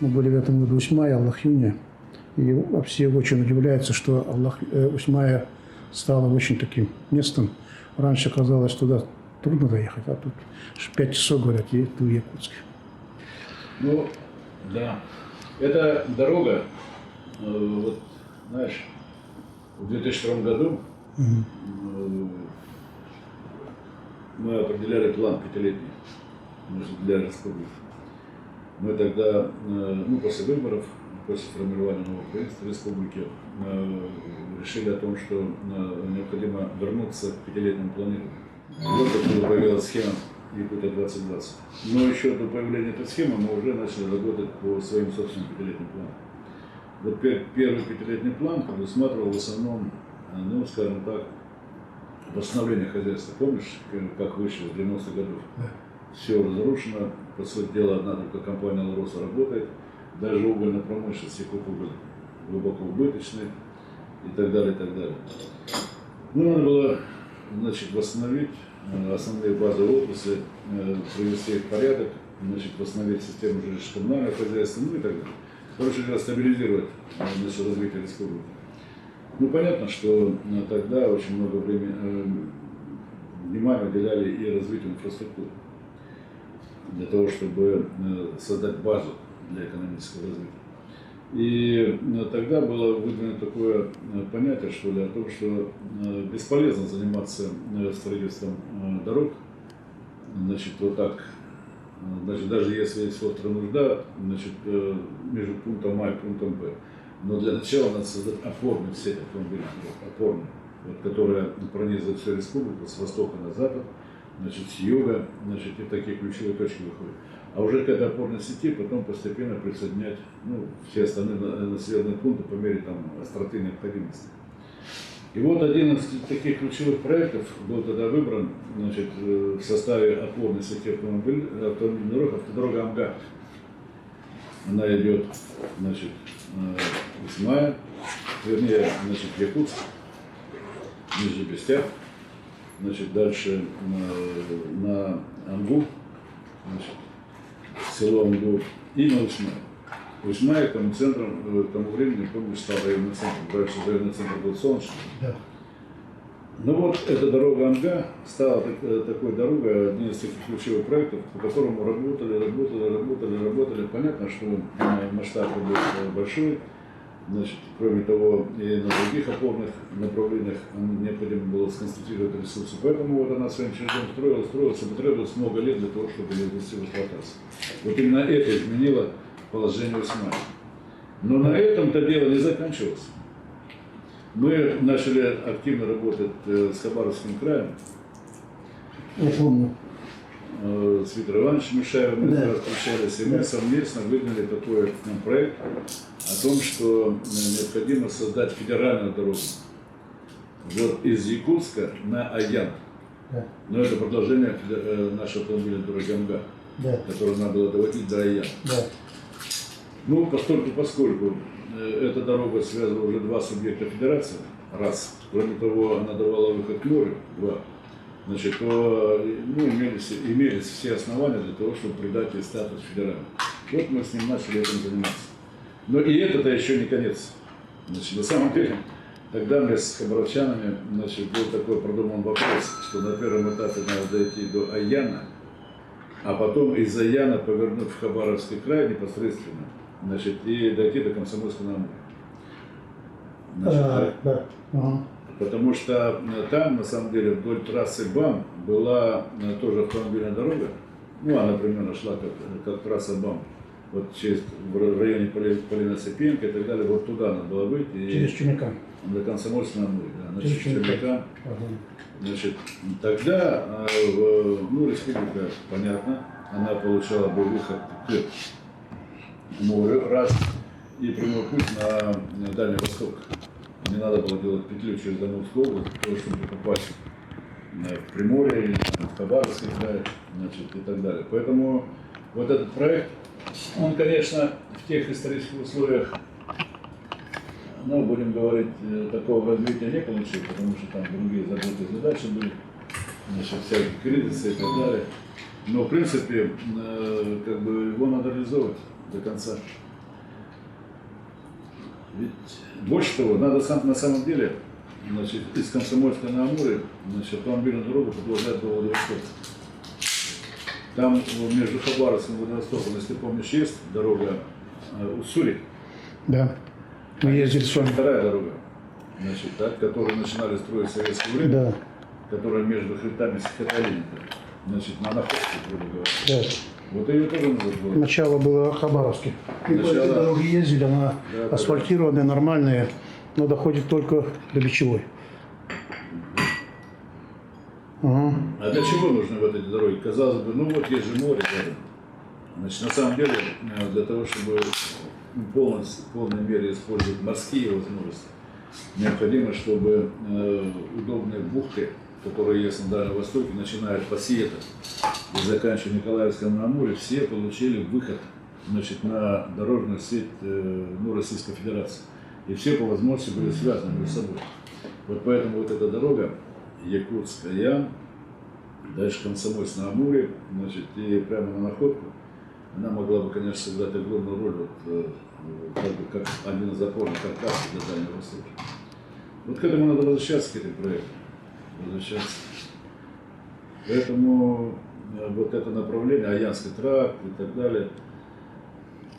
Мы были в этом году Усьмая, Аллах-Юне. И все очень удивляются, что Усьмая стала очень таким местом. Раньше казалось, туда трудно доехать, а тут 5 часов, говорят, едет в Якутске. Ну, да. Эта дорога, вот, знаешь, в 2002 году мы определяли план пятилетний для республики. Мы тогда, после выборов, после формирования нового правительства республики, решили о том, что необходимо вернуться к пятилетнему планированию. Вот откуда появилась схема Якутия 2020. Но еще до появления этой схемы мы уже начали работать по своим собственным пятилетним планам. Вот первый пятилетний план предусматривал в основном, скажем так, восстановление хозяйства. Помнишь, как вышли в 90-х годов? Все разрушено, по сути дела, одна только компания «Алроса» работает, даже угольная промышленность, Якутуголь глубоко убыточный и так далее, и так далее. Надо было, восстановить основные базовые отрасли, привести их в порядок, восстановить систему жилищно-коммунального хозяйства, и так далее. Короче говоря, стабилизировать развитие республики. Понятно, что тогда очень много внимания уделяли и развитию инфраструктуры, для того, чтобы создать базу для экономического развития. И тогда было выдвинуто такое понятие, что ли, о том, что бесполезно заниматься строительством дорог, вот так, даже если есть острая нужда, между пунктом А и пунктом Б. Но для начала надо создать опорную сеть автомобильных дорог, которая пронизывает всю республику с востока на запад, с юга, и такие ключевые точки выходят. А уже к этой опорной сети потом постепенно присоединять все остальные населенные пункты по мере остроты необходимости. И вот один из таких ключевых проектов был тогда выбран в составе опорной сети автомобильных дорог автодорога Амга. Она идет Усьмая, вернее, Якутск, Нижний Пестях, дальше на Амгу, село Амгу и на Усьмая. Усьмая к тому времени, помнишь, стал районный центр. Раньше районный центр был Солнечный. Да. Эта дорога Амга стала такой дорогой, один из таких ключевых проектов, по которому работали. Понятно, что масштаб был большой. Кроме того, и на других опорных направлениях необходимо было сконцентрировать ресурсы. Поэтому она своим чередом строилась, и потребовалось много лет для того, чтобы ее ввести в эксплуатацию. Вот именно это изменило положение Усьмая. Но на этом-то дело не заканчивалось. Мы начали активно работать с Хабаровским краем. Я помню. С Виктором Ивановичем Мишаевым мы встречались, и мы совместно выдвинули такой проект о том, что необходимо создать федеральную дорогу из Якутска на Аян. Да. Но это продолжение нашей автомобильной дороги Амга, которую надо было доводить до Аян. Да. Поскольку эта дорога связывала уже два субъекта федерации, раз. Кроме того, она давала выход к морю, два. То имелись все основания для того, чтобы придать ей статус федерального. Вот мы с ним начали этим заниматься. Но и это еще не конец. На самом деле, тогда мы с хабаровчанами, был такой продуман вопрос, что на первом этапе надо дойти до Аяна, а потом из Аяна повернуть в Хабаровский край непосредственно, и дойти до Комсомольска-на-Амуре. Потому что там, на самом деле, вдоль трассы БАМ была тоже автомобильная дорога. Она примерно шла как трасса БАМ. В районе Полина Цепенко и так далее. Вот туда надо было выйти. Через Чумяка. До Комсомольска-на-Амуре. Через Чумяка. Ага. Тогда республика, понятно, она получала бы выход к морю, раз, и прямой путь на Дальний Восток. Не надо было делать петлю через Амурскую область, для того, чтобы попасть в Приморье, в Хабаровский край, и так далее. Поэтому вот этот проект, он, конечно, в тех исторических условиях, будем говорить, такого развития не получил, потому что там другие заботы и задачи были, всякие кризисы и так далее. Но, в принципе, его надо реализовывать до конца. Ведь больше того, надо на самом деле, значит, из Комсомольска на Амуре, значит, автомобильную дорогу продолжать до Владивостока. Там между Хабаровском и Владивостоком, если помнишь, есть дорога Уссури. Да. Мы ездили с вами. Вторая дорога, значит, так, которую начинали строить в советское время, Да. которая между Хребтами и Сахалином, значит, на находке, грубо говоря. Да. Вот ее тоже надо было. Начало было Хабаровске. И по этой дороге ездили, она Да, асфальтированная, нормальная, но доходит только до Бичевой. Ага. А для чего нужны вот эти дороги? Казалось бы, ну вот есть же море рядом. Значит, на самом деле, для того, чтобы в полной мере использовать морские возможности, необходимо, чтобы удобные бухты, которые есть на Дальнем Востоке, начиная от Пассиета и заканчивая Николаевском на Амуре, все получили выход, значит, на дорожную сеть Российской Федерации. И все по возможности были связаны между собой. Вот поэтому вот эта дорога Якутск-Ян, дальше Комсомольск на Амуре, значит, и прямо на находку, она могла бы, конечно, сыграть огромную роль как один из опорных каркасов для Дальнего Востока. Вот к этому надо возвращаться, к этим проектам. Возвращаться. Поэтому вот это направление, Аянский тракт и так далее,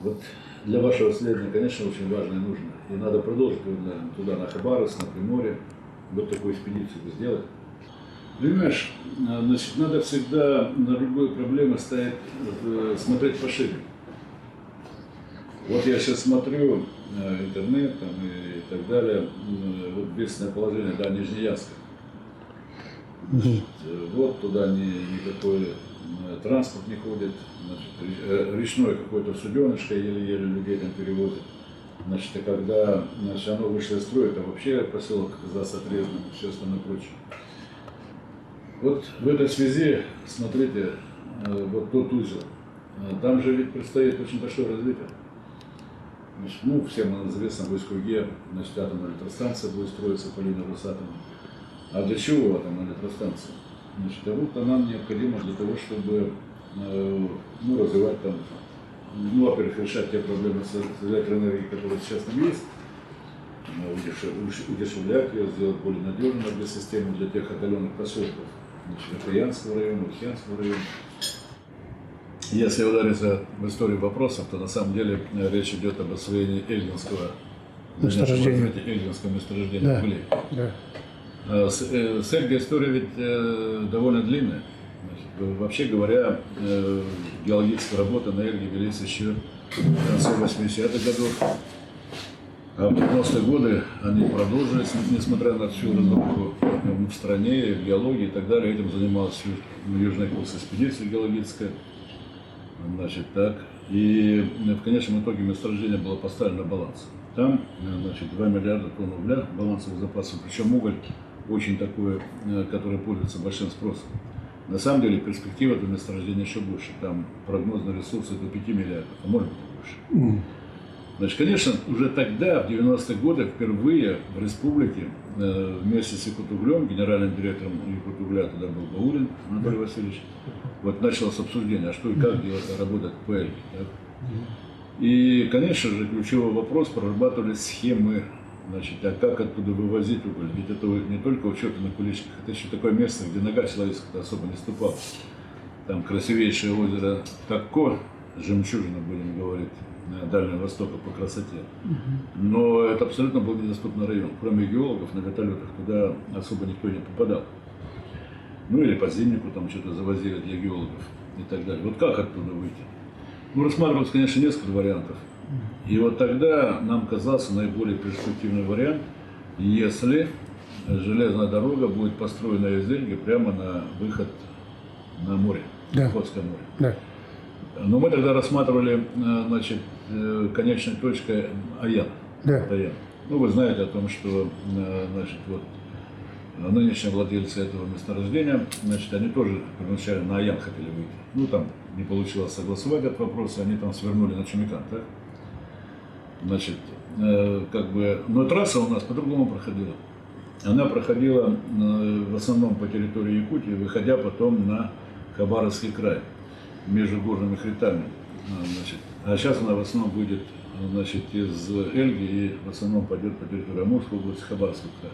вот для вашего исследования, конечно, очень важно и нужно. И надо продолжить туда, на Хабаровск, на Приморье, вот такую экспедицию сделать. Понимаешь, значит, надо всегда на любую проблему смотреть пошире. Вот я сейчас смотрю интернет там, и так далее, вот бедственное положение, да, Нижнеярска. Значит, вот туда никакой транспорт не ходит, значит, речное какое-то суденышко еле-еле людей там перевозят. Значит, и когда оно вышло из строя, то вообще поселок оказался отрезанным и все остальное прочее. Вот в этой связи, смотрите, вот тот узел, там же ведь предстоит очень большое развитие. Значит, ну, всем нам известно, в Усть-Куге, значит, атомная электростанция будет строиться по линии Росатома. А для чего атомная электростанция? Значит, а вот она необходима для того, чтобы развивать там, во-первых, решать те проблемы с электроэнергией, которые сейчас там есть, удешевлять ее, сделать более надежной энергосистему для тех отдаленных поселков, значит, Апаянского района, Ульхянского района. Если удариться в историю вопросов, то на самом деле речь идет об освоении Эльгинского месторождения Да. углей. Да. С Эльгой история ведь довольно длинная. Значит, вообще говоря, геологические работы на Эльге велись еще в конце 80-х годов. А в 90-е годы они продолжились, несмотря на всю разработку в стране, в геологии и так далее. Этим занималась Южная экспедиция геологическая. Значит, так. И в конечном итоге месторождение было поставлено на баланс. Там, значит, 2 миллиарда тонн угля балансовых запасов, причем уголь очень такой, который пользуется большим спросом. На самом деле перспектива этого месторождения еще больше. Там прогнозные ресурсы до 5 миллиардов, а может быть и больше. Значит, конечно, уже тогда, в 90-е годы, впервые в республике вместе с Якутуглем, генеральным директором Якутугля тогда был Баулин Анатолий Васильевич, вот началось обсуждение, а что и как делать, работать по Эльге. И, конечно же, ключевой вопрос, прорабатывали схемы, значит, а как оттуда вывозить уголь. Ведь это не только учеты на куличках, это еще такое место, где нога человеческая особо не ступала. Там красивейшее озеро Такко, жемчужина, будем говорить, Дальнего Востока по красоте. Но это абсолютно был недоступный район. Кроме геологов, на вертолетах туда особо никто не попадал. Ну или по зимнику там что-то завозили для геологов и так далее. Вот как оттуда выйти? Ну, рассматривалось, конечно, несколько вариантов. И вот тогда нам казался наиболее перспективный вариант, если железная дорога будет построена из Эльги прямо на выход на море, Да. Охотское море. Да. Но мы тогда рассматривали, значит, конечной точкой Аян. Да. Аян. Ну, вы знаете о том, что, значит, вот нынешние владельцы этого месторождения, значит, они тоже первоначально на Аян хотели выйти. Ну, там не получилось согласовать этот вопрос, они там свернули на Чумикан, так? Значит, как бы, но трасса у нас по-другому проходила. Она проходила в основном по территории Якутии, выходя потом на Хабаровский край, между горными хребтами. Значит, а сейчас она в основном будет значит, из Эльги и в основном пойдет по территории Амурской области, Хабаровского края.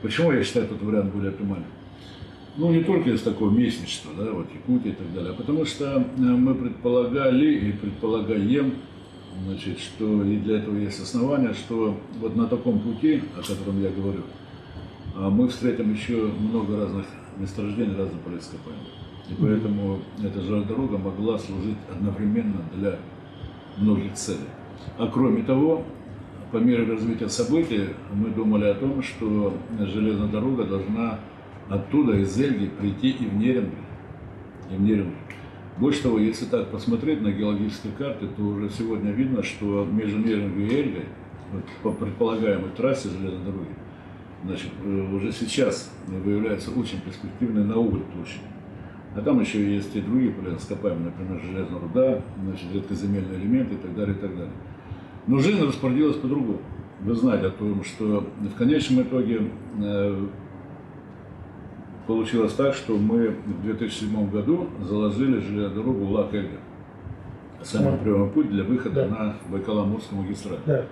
Почему я считаю этот вариант более оптимальным? Ну, не только из такого местничества, да, вот Якутия и так далее, а потому что мы предполагали и предполагаем, значит, что и для этого есть основания, что вот на таком пути, о котором я говорю, мы встретим еще много разных месторождений, разных полезных ископаемых. И поэтому эта железная дорога могла служить одновременно для многих целей. А кроме того, по мере развития событий мы думали о том, что железная дорога должна оттуда, из Эльги, прийти и в Нерюнгри. Больше того, если так посмотреть на геологической карте, то уже сегодня видно, что между Нерюнгри и Эльгой, вот, по предполагаемой трассе железной дороги, значит, уже сейчас выявляется очень перспективная на уголь площадь. А там еще есть и другие полезные ископаемые, например, железная руда, значит, редкоземельные элементы и так далее, и так далее. Но жизнь распорядилась по-другому. Вы знаете о том, что в конечном итоге получилось так, что мы в 2007 году заложили железную дорогу Улак-Эльга. Самый прямой путь для выхода на Байкало-Амурскую магистраль. Да.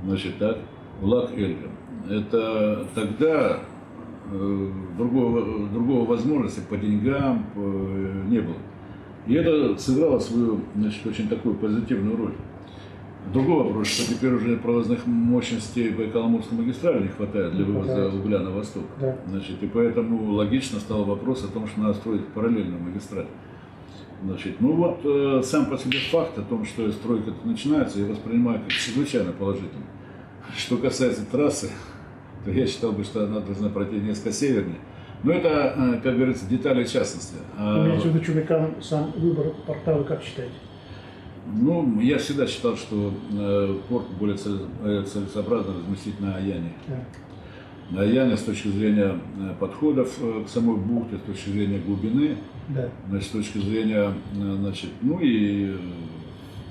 Значит, так, Улак-Эльга. Это тогда другого возможности по деньгам не было. И это сыграло свою, значит, очень такую позитивную роль. Другой вопрос, что теперь уже провозных мощностей Байкало-Амурской магистрали не хватает для вывоза угля на восток. Да. Значит, и поэтому логично стал вопрос о том, что надо строить параллельную магистраль. Значит, ну вот сам по себе факт о том, что стройка начинается, я воспринимаю как чрезвычайно положительно. Что касается трассы, то я считал бы, что она должна пройти несколько севернее. Но это, как говорится, детали частности. Имеется в виду Чумикам, сам выбор порта, вы как считаете? Ну, я всегда считал, что порт более целесообразно разместить на Аяне. Да. На Аяне с точки зрения подходов к самой бухте, с точки зрения глубины, Да. значит, с точки зрения, значит, ну и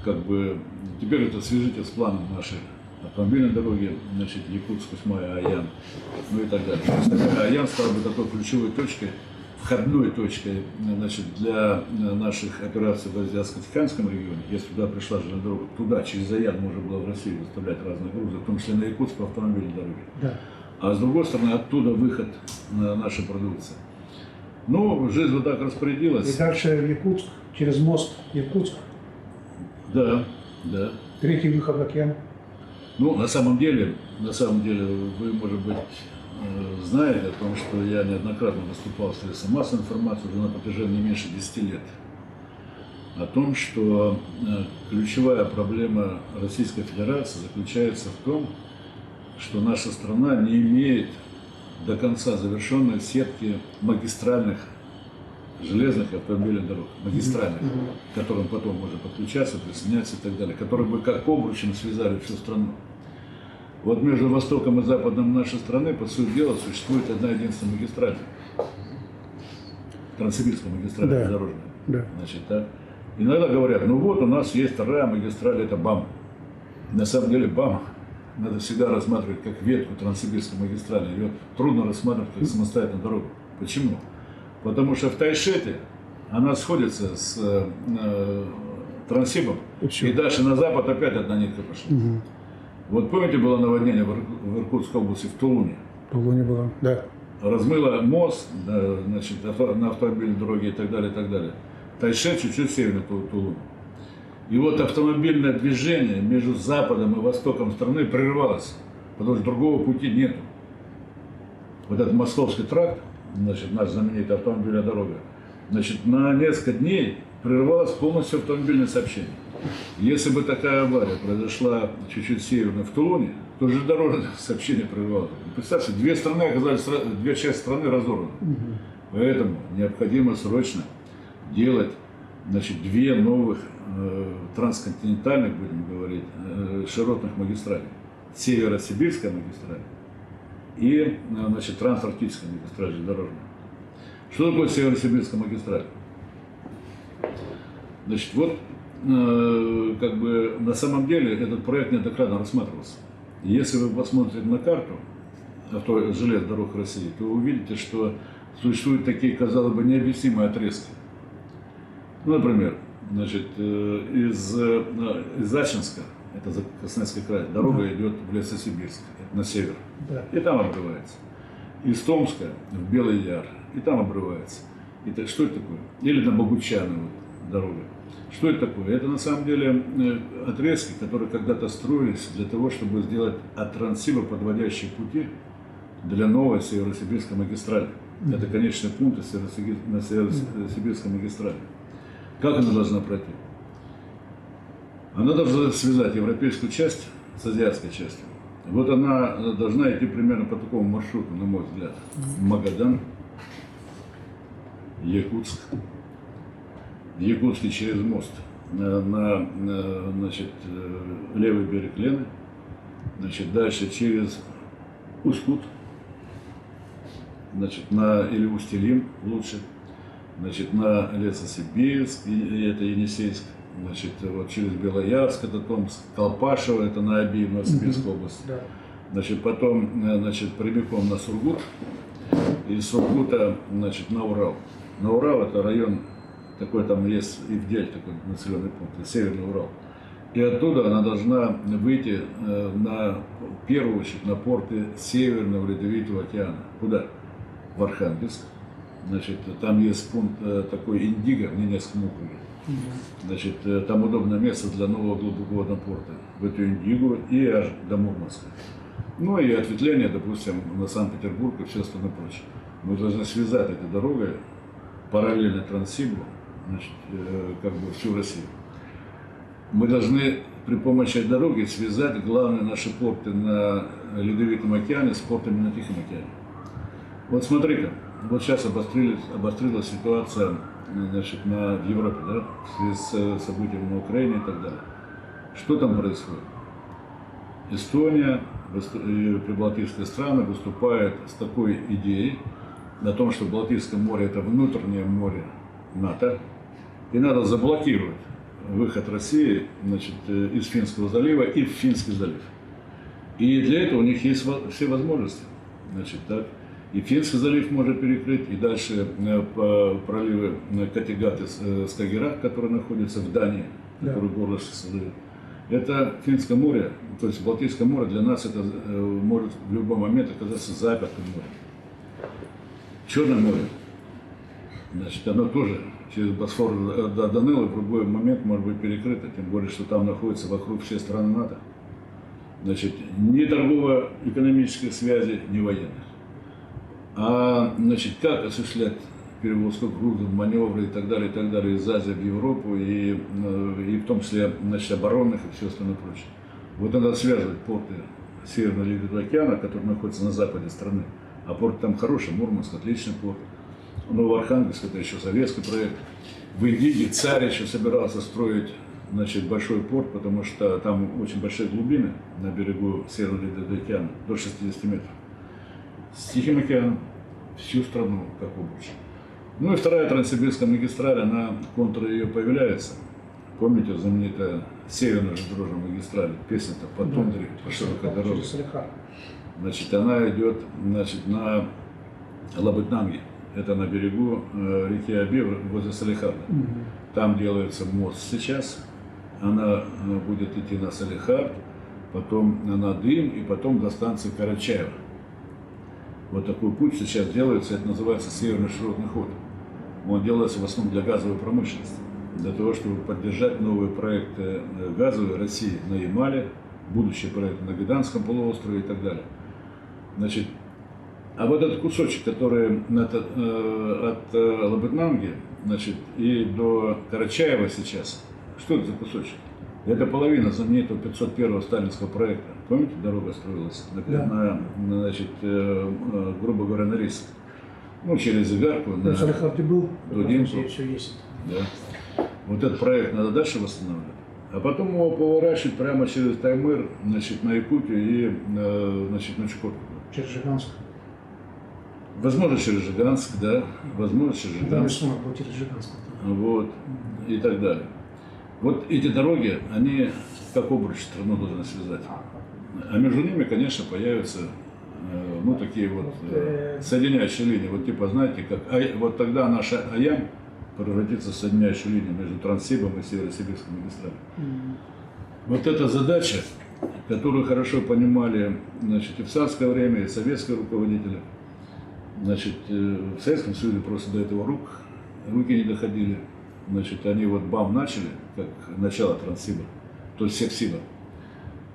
как бы теперь это свяжите с планом нашей автомобильной дороги, значит, Якутск, Усмая, Аян, ну и так далее. То есть Аян стал бы такой ключевой точкой, входной точкой, значит, для наших операций в Азиатско-Тихоокеанском регионе. Если туда пришла железная дорога, туда, через Аян, можно было в Россию доставлять разные грузы, в том числе на Якутск по автомобильной дороге. Да. А с другой стороны, оттуда выход на нашей продукции. Ну, жизнь вот так распорядилась. И дальше в Якутск, через мост Якутск, Да, да. третий выход в океан. Ну, на самом деле, вы, может быть, знаете о том, что я неоднократно выступал в средствах массовой информации уже на протяжении не меньше 10 лет. О том, что ключевая проблема Российской Федерации заключается в том, что наша страна не имеет до конца завершенной сетки магистральных железных и автомобильных дорог, магистральных, к которым потом можно подключаться, присоединяться и так далее, которые бы как обручем связали всю страну. Вот между Востоком и Западом нашей страны, по сути дела, существует одна единственная магистраль. Транссибирская магистраль железнодорожная. Да. Значит, так. Иногда говорят, ну вот у нас есть вторая магистраль, это БАМ. На самом деле БАМ надо всегда рассматривать как ветку Транссибирской магистрали. Ее трудно рассматривать как самостоятельную дорогу. Почему? Потому что в Тайшете она сходится с Транссибом, и дальше на запад опять одна нитка пошла. Угу. Вот помните, было наводнение в Иркутской области, в Тулуне? В Тулуне было, да. Размыло мост, да, значит, на автомобильной дороге и так далее, и так далее. Тайше чуть-чуть севернее Тулуна. И вот автомобильное движение между западом и востоком страны прервалось, потому что другого пути нет. Вот этот московский тракт, значит, наша знаменитая автомобильная дорога, значит, на несколько дней прервалось полностью автомобильное сообщение. Если бы такая авария произошла чуть-чуть северно в Тулуне, то же дорожное сообщение прервалось. Представьте, две части страны разорваны. Поэтому необходимо срочно делать, значит, две новых трансконтинентальных, будем говорить, широтных магистралей. Северо-Сибирская магистраль и, значит, Трансарктическая магистраль железнодорожная. Что такое Северо-Сибирская магистраль? Значит, вот как бы на самом деле этот проект неоднократно рассматривался. Если вы посмотрите на карту железных дорог России, то вы увидите, что существуют такие, казалось бы, необъяснимые отрезки. Ну, например, значит, из Ачинска это за Красноярский край, дорога идет в Лесосибирск, это на север, Да. и там обрывается. Из Томска в Белый Яр, и там обрывается. Что это такое? Или на Богучаны вот, дорога. Что это такое? Это на самом деле отрезки, которые когда-то строились для того, чтобы сделать от Транссиба подводящие пути для новой Северо-Сибирской магистрали. Это конечный пункт на Северо-Сибирской магистрали. Как она должна пройти? Она должна связать европейскую часть с азиатской частью. Вот она должна идти примерно по такому маршруту, на мой взгляд. Магадан, Якутск, в Якутске через мост значит, левый берег Лены, значит, дальше через Усть-Кут, значит, или Усть-Илим лучше, значит, на Лесосибирск, и это Енисейск, значит, вот через Белоярск, это Томск, Колпашево, это на Оби, в Новосибирской области. Да. Значит, потом, значит, прямиком на Сургут, из Сургута, значит, на Урал. На Урал это район, такой там есть Ивдель, такой населенный пункт, Северный Урал. И оттуда она должна выйти в первую очередь на порты Северного Ледовитого океана. Куда? В Архангельск. Значит, там есть пункт такой Индиго в Ненецком округе. Значит, там удобное место для нового глубоководного порта. В эту Индигу и аж до Мурманска. Ну и ответвление, допустим, на Санкт-Петербург и все остальное прочее. Мы должны связать этой дорогой параллельно Транссибу, значит, как бы всю Россию. Мы должны при помощи этой дороги связать главные наши порты на Ледовитом океане с портами на Тихом океане. Вот смотри-ка, вот сейчас обострилась ситуация, значит, в Европе, да, в связи с событиями на Украине и так далее. Что там происходит? Эстония и прибалтийские страны выступают с такой идеей о том, что Балтийское море – это внутреннее море НАТО, и надо заблокировать выход России, значит, из Финского залива и в Финский залив. И для этого у них есть все возможности. Значит, так. И Финский залив можно перекрыть, и дальше проливы Категат и Скагерак, которые находятся в Дании, которые горлышко создают. Это Финское море, то есть Балтийское море для нас это может в любой момент оказаться запертым морем. Черное море, значит, оно тоже через Босфор до Данилы в любой момент может быть перекрыто, тем более, что там находятся вокруг все страны НАТО. Значит, ни торгово-экономических связей, ни военных. А, значит, как осуществлять перевозку грузов, маневры и так далее из Азии в Европу, и в том числе, значит, оборонных и все остальное прочее. Вот надо связывать порты Северного Ледовитого океана, которые находятся на западе страны. А порт там хороший, Мурманск, отличный порт. Новоархангельск, это еще советский проект. В Индиге царь еще собирался строить, значит, большой порт, потому что там очень большие глубины на берегу Северного Ледовитого океана, до 60 метров. С Тихим океаном всю страну как обруч. Ну и вторая Транссибирская магистраль, она, контур ее появляется. Помните знаменитая Северная железнодорожная магистраль, песня-то по тундре, по широкой дороге. Значит, она идет, значит, на Лабытнанги. Это на берегу реки Оби возле Салихарда. Там делается мост сейчас. Она будет идти на Салихард, потом на Дым и потом до станции Карачаево. Вот такой путь сейчас делается, это называется Северный широтный ход. Он делается в основном для газовой промышленности, для того, чтобы поддержать новые проекты газовой России на Ямале, будущие проекты на Гайданском полуострове и так далее. Значит, а вот этот кусочек, который от Лабытнанги, значит, и до Карачаева сейчас, что это за кусочек? Это половина знаменитого 501-го сталинского проекта. Помните, дорога строилась значит, грубо говоря, на риск. Ну, через Игарку. На Салихарде был, до Динку. все есть. Да. Вот этот проект надо дальше восстанавливать. А потом его поворачивать прямо через Таймыр, значит, на Якутию и, значит, на Чукотку. Через Жиганск. Возможно, через Жиганск, да. Возможно, через Жиганск. Да, был через Жиганск. Вот. И так далее. Вот эти дороги, они как обруч страну должны связать. А между ними, конечно, появятся, ну, такие вот соединяющие линии. Вот типа, знаете, как вот тогда наша АЯМ превратится в соединяющую линию между Транссибом и Северо-Сибирской магистралью. Вот эта задача, которую хорошо понимали, значит, и в царское время, и советские руководители, значит, в Советском Союзе просто до этого руки не доходили. Значит, они вот БАМ начали, как начало Транссиба, то есть Севсиба.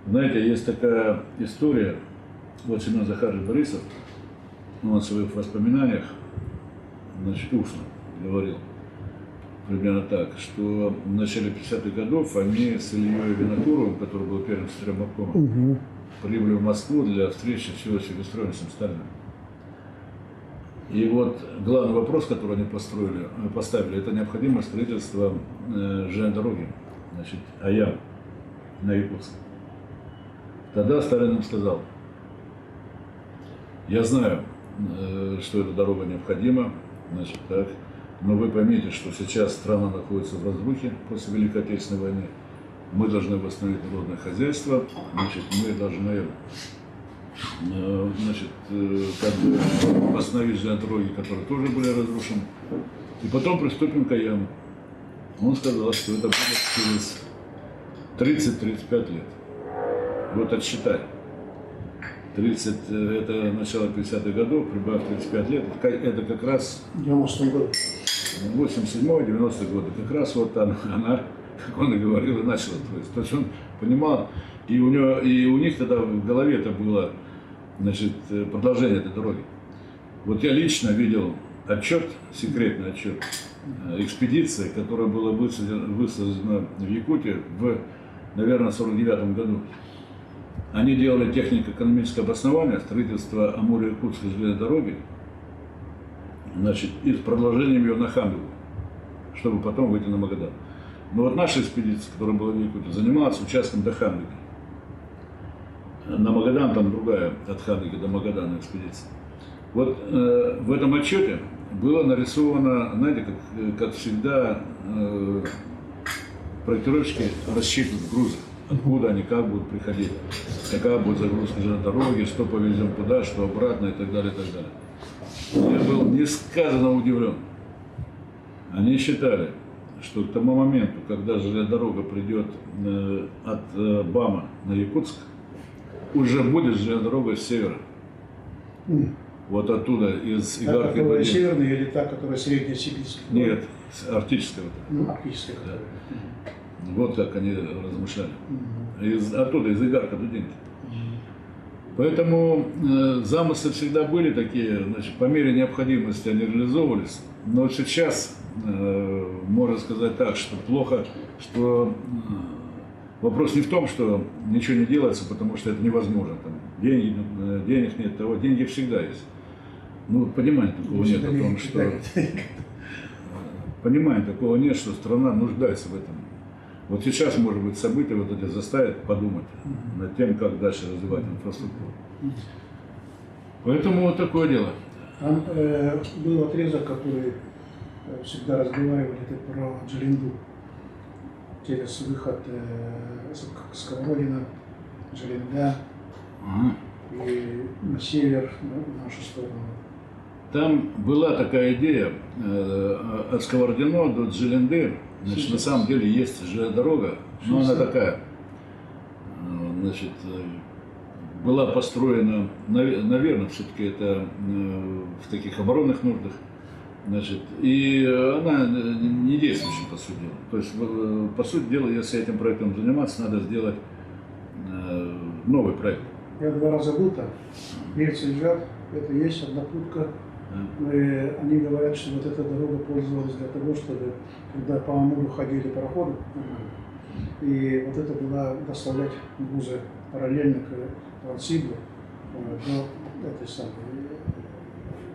Знаете, есть такая история, вот Семен Захарович Борисов, он в своих воспоминаниях, значит, устно говорил примерно так, что в начале 50-х годов они с Ильей Винокуровым, который был первым секретарем обкома, прибыли в Москву для встречи с Иосифом Виссарионовичем Сталиным. И вот главный вопрос, который они поставили, это необходимость строительства железной дороги, значит, Аям на Якутск. Тогда Сталин им сказал: я знаю, что эта дорога необходима, значит, так, но вы поймите, что сейчас страна находится в разрухе после Великой Отечественной войны. Мы должны восстановить народное хозяйство, значит, мы должны, значит, как бы восстановить железные дороги, которые тоже были разрушены. И потом приступим к Аяму. Он сказал, что это будет через 30-35 лет. Вот отсчитай. 30, это начало 50-х годов, прибавь 35 лет, это как раз 90-й год. 87-90-е годы. Как раз вот она, как он и говорил, и начала строиться. То есть он понимал, и у них тогда в голове это было, значит, продолжение этой дороги. Вот я лично видел отчет, секретный отчет экспедиции, которая была высажена в Якутии в, наверное, 49 году. Они делали технико-экономическое обоснование строительства Амуро-Якутской железной дороги, значит, и с продолжением ее на Хангу, чтобы потом выйти на Магадан. Но вот наша экспедиция, которая была в Якутии, занималась участком до Хангы. На Магадан там другая, от Хангы до Магадана экспедиция. Вот в этом отчете было нарисовано, знаете, как всегда, проектировщики рассчитывают грузы. Откуда они, как будут приходить, какая будет загрузка железной дороги, что повезем туда, что обратно и так далее, и так далее. Я был несказанно удивлен. Они считали, что к тому моменту, когда железная дорога придет от БАМа на Якутск, уже будет железная дорога с севера. Вот оттуда, из Та, Игарки. которая северная, или та, которая средняя сибирская? Нет, арктическая. Ну, арктическая. Да. Вот как они размышляли. Оттуда, из Игарка Дудинки. Поэтому замыслы всегда были такие, значит, по мере необходимости они реализовывались. Но сейчас, можно сказать так, что плохо, что вопрос не в том, что ничего не делается, потому что это невозможно. Там, денег нет, того, деньги всегда есть. Ну, понимания такого нет о том, что... Понимания такого нет, что страна нуждается в этом. Вот сейчас, может быть, события вот эти заставят подумать над тем, как дальше развивать инфраструктуру. Поэтому вот такое дело. Там был отрезок, который всегда разговаривали про Джилинду. Через выход Сковородина, Джилинда и на север, в нашу сторону. Там была такая идея от Сковородино до Джилинды. Значит, на самом деле есть железная дорога, но она такая, значит, была построена, наверное, все-таки это в таких оборонных нуждах, значит, и она не действующая, по сути дела. То есть, по сути дела, если этим проектом заниматься, надо сделать новый проект. Я 2 раза был там, рельсы лежат, это есть однопутка. И они говорят, что вот эта дорога пользовалась для того, чтобы, когда по Амуру ходили пароходы, и вот это была доставлять грузы параллельно к Транссибу до этой самой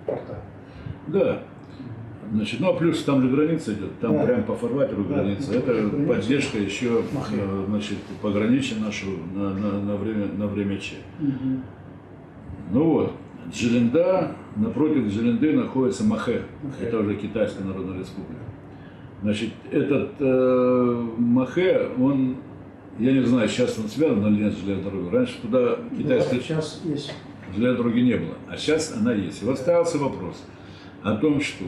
порта. Да. Значит, ну а плюс там же граница идет, там да. Прямо по фарватеру граница. Да, это граница. Поддержка еще, значит, пограничья нашего на время Че. Ну вот. Джилинда, напротив Джилинды находится Махэ. Это уже Китайская Народная Республика. Значит, этот Махэ, он, я не знаю, сейчас он связан или нет с железной дорогой. Раньше туда китайской железной дороги не было, а сейчас она есть. И вот ставился вопрос о том, что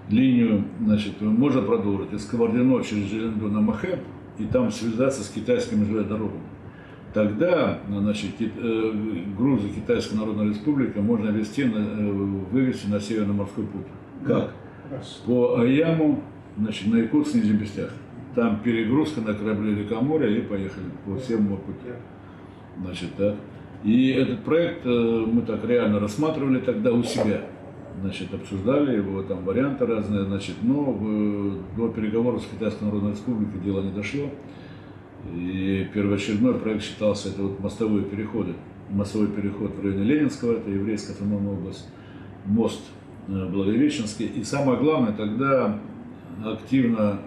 линию, значит, можно продолжить из Сковородино через Джилинду на Махэ, и там связаться с китайскими железными дорогами. Тогда, значит, грузы Китайской Народной Республики можно вывести на Северный морской путь. Как? Раз. По Аяму, значит, на Якутск, Нижнебестях. Там перегрузка на корабле Ликоморья и поехали по всему пути. Значит, так. И этот проект мы так реально рассматривали тогда у себя. Значит, обсуждали его, там варианты разные, значит, но до переговоров с Китайской Народной Республикой дело не дошло. И первоочередной проект считался это вот мостовые переходы. Мостовой переход в районе Ленинского, это еврейская автономная область, мост Благовещенский. И самое главное, тогда активно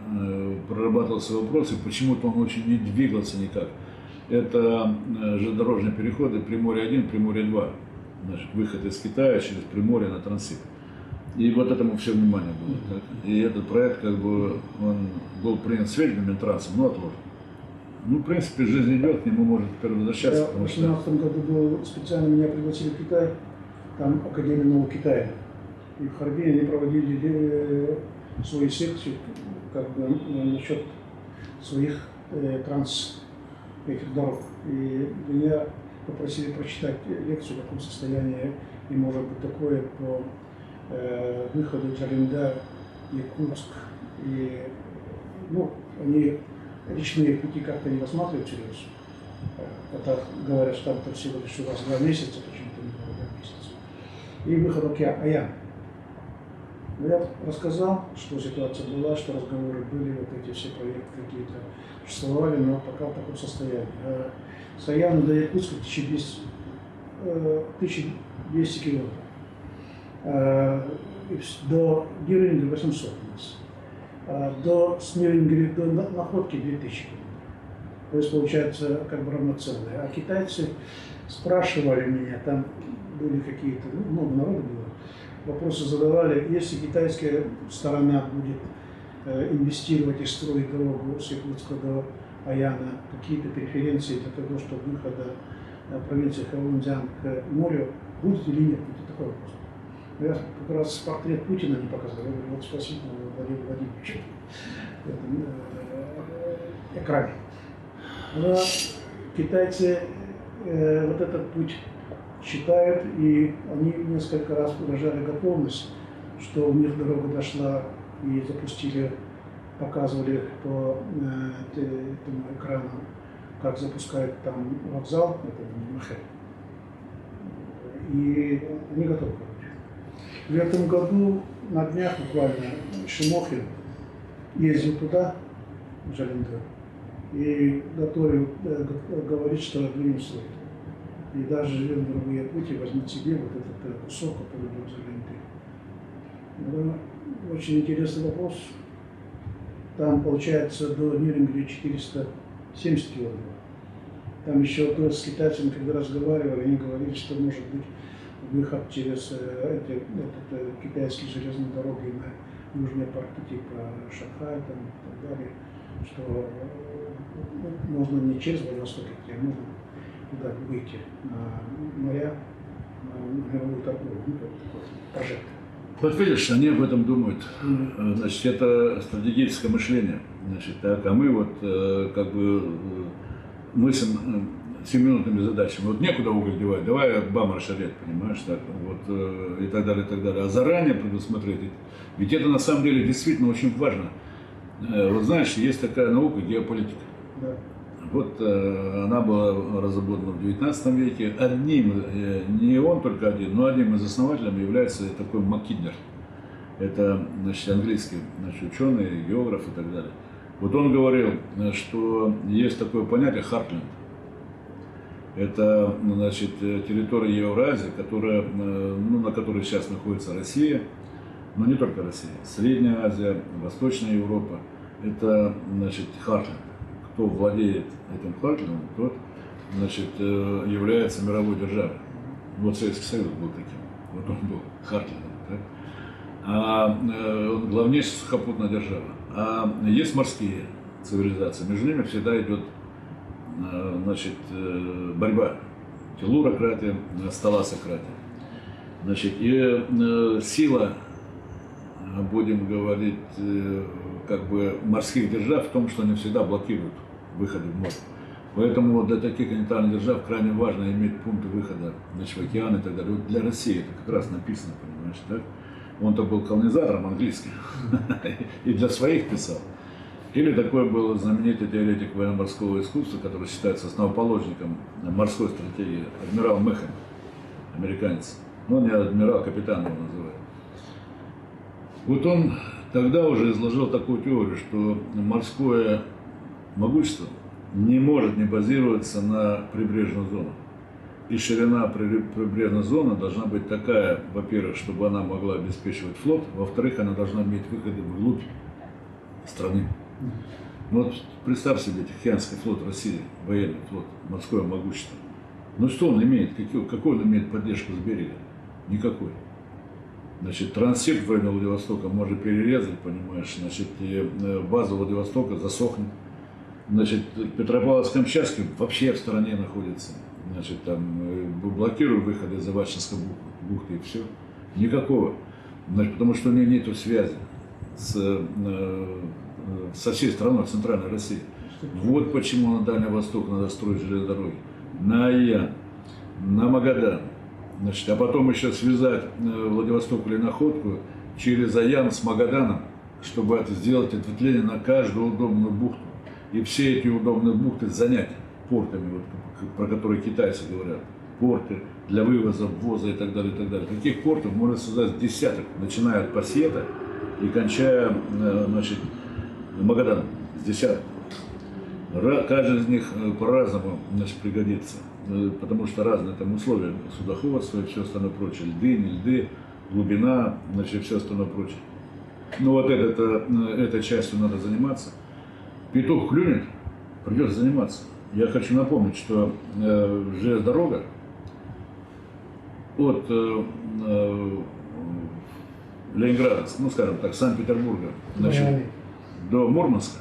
прорабатывался вопрос, и почему-то он очень не двигался никак. Это железнодорожные переходы Приморье-1, Приморье-2. Значит, выход из Китая через Приморье на Транссиб. И вот этому все внимание было. Так? И этот проект, как бы, он был принят сведением Минтрансом, но отложен. Ну, в принципе, жизнь идет, к нему может теперь возвращаться. В 2018 году специально меня пригласили в Китай, там Академия Нового Китая. И в Харбине они проводили свои секции как бы, насчет своих этих дорог. И меня попросили прочитать лекцию, в каком состоянии и может быть такое по выходу из Оренда, Якутск. И, ну, они речные пути как-то не рассматривают всерьез. Это говорят, что там всего лишь у вас 2 месяца, почему-то не было 2 месяца. И выход Аян. Но я рассказал, что ситуация была, что разговоры были, вот эти все проекты какие-то существовали, но пока в таком состоянии. С Аяна до Якутска 1200 километров. До Нюрнберга 800 у нас. До Нюрнберга до Находки 2000 километров. То есть получается как бы равноценные. А китайцы спрашивали меня, там были какие-то, ну, много народу было, вопросы задавали, если китайская сторона будет инвестировать и строить дорогу с Якутска до Аяна, какие-то преференции для того, чтобы выхода провинции Хэвэнцзян к морю, будет или нет, это такой вопрос. Я как раз портрет Путина не показал, я говорю, вот спасибо Владимиру Владимировичу в этом экране. Но китайцы вот этот путь считают, и они несколько раз выражали готовность, что у них дорога дошла и запустили, показывали по этому экрану, как запускают там вокзал, это Махэ. И они готовы. В этом году на днях буквально Шимохин ездил туда, в Жалиндер, и говорит, что двинем стоит. И даже железнодорожные пути возьмут себе вот этот кусок, который идет за Ленты. Очень интересный вопрос. Там получается до Нюрнберга 470 километров. Там еще с китайцами, когда разговаривали, они говорили, что может быть выход через китайские железные дороги на южные порты, типа Шанхай там, и так далее, что можно не через Владивосток, а можно туда выйти на моря, на мировую торговлю, ну, такой прожект. Вот видишь, они об этом думают. Значит, это стратегическое мышление. Значит, так, а мы вот как бы мыслим 7-минутными задачами. Вот некуда уголь девать, давай бам расширять, понимаешь, так, вот, и так далее, и так далее. А заранее предусмотреть, ведь это на самом деле действительно очень важно. Вот знаешь, есть такая наука геополитика. Да. Вот она была разработана в 19 веке. Одним, не он только один, но одним из основателей является такой Маккиннер. Это, значит, английский, значит, ученый, географ и так далее. Вот он говорил, что есть такое понятие Хартленд. Это, значит, территория Евразии, которая, ну, на которой сейчас находится Россия, но не только Россия, Средняя Азия, Восточная Европа. Это, значит, Хартленд. Кто владеет этим Хартлендом, тот, значит, является мировой державой. Вот Советский Союз был таким. Вот он был Хартлендом. Так? А он главнейшая сухопутная держава. А есть морские цивилизации. Между ними всегда идет, значит, борьба. Телурократия, сталасократия. Значит, и сила будем говорить, как бы морских держав в том, что они всегда блокируют выходы в море. Поэтому вот для таких континентальных держав крайне важно иметь пункты выхода, значит, в океан и так далее. Вот для России это как раз написано, понимаешь, так? Он-то был колонизатором английским и для своих писал. Или такой был знаменитый теоретик военно-морского искусства, который считается основоположником морской стратегии, адмирал Мэхэм, американец. Ну, не адмирал, капитан его называют. Вот он тогда уже изложил такую теорию, что морское могущество не может не базироваться на прибрежную зону. И ширина прибрежной зоны должна быть такая, во-первых, чтобы она могла обеспечивать флот, во-вторых, она должна иметь выходы вглубь страны. Ну вот представь себе, Тихоокеанский флот России, военный флот, морское могущество. Ну что он имеет? Какой он имеет поддержку с берега? Никакой. Значит, трансект в районе Владивостока можно перерезать, понимаешь, значит, и база Владивостока засохнет. Значит, Петропавловск-Камчатский вообще в стороне находится. Значит, там блокируют выходы из Авачинской бухты и все. Никакого. Значит, потому что у нее нет связи со всей страной Центральной России. Вот почему на Дальний Восток надо строить железные дороги. На Аян, на Магадан. Значит, а потом еще связать Владивосток или Находку через Аян с Магаданом, чтобы сделать ответвление на каждую удобную бухту. И все эти удобные бухты занять портами, вот, про которые китайцы говорят. Порты для вывоза, ввоза и так далее, и так далее. Таких портов можно создать десяток, начиная от Пассиета и кончая, значит, Магаданом, с десяток. Каждый из них по-разному, значит, пригодится, потому что разные там условия судоходства и все остальное прочее, льды, не льды, глубина, значит, все остальное прочее. Ну вот этой частью надо заниматься. Петух клюнет, придется заниматься. Я хочу напомнить, что железная дорога от Ленинграда, ну скажем так, Санкт-Петербурга, значит, до Мурманска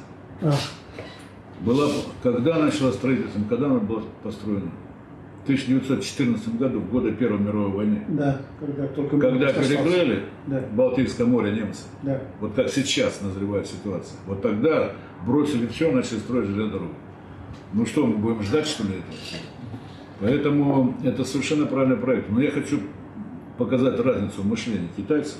была, когда начала строительство, когда она была построена? В 1914 году, в годы Первой мировой войны. Да, когда перекрыли Балтийское море немцы. Да. Вот как сейчас назревает ситуация. Вот тогда бросили все, начали строить железную дорогу. Ну что, мы будем ждать, что ли, этого? Поэтому это совершенно правильный проект. Но я хочу показать разницу в мышлении китайцев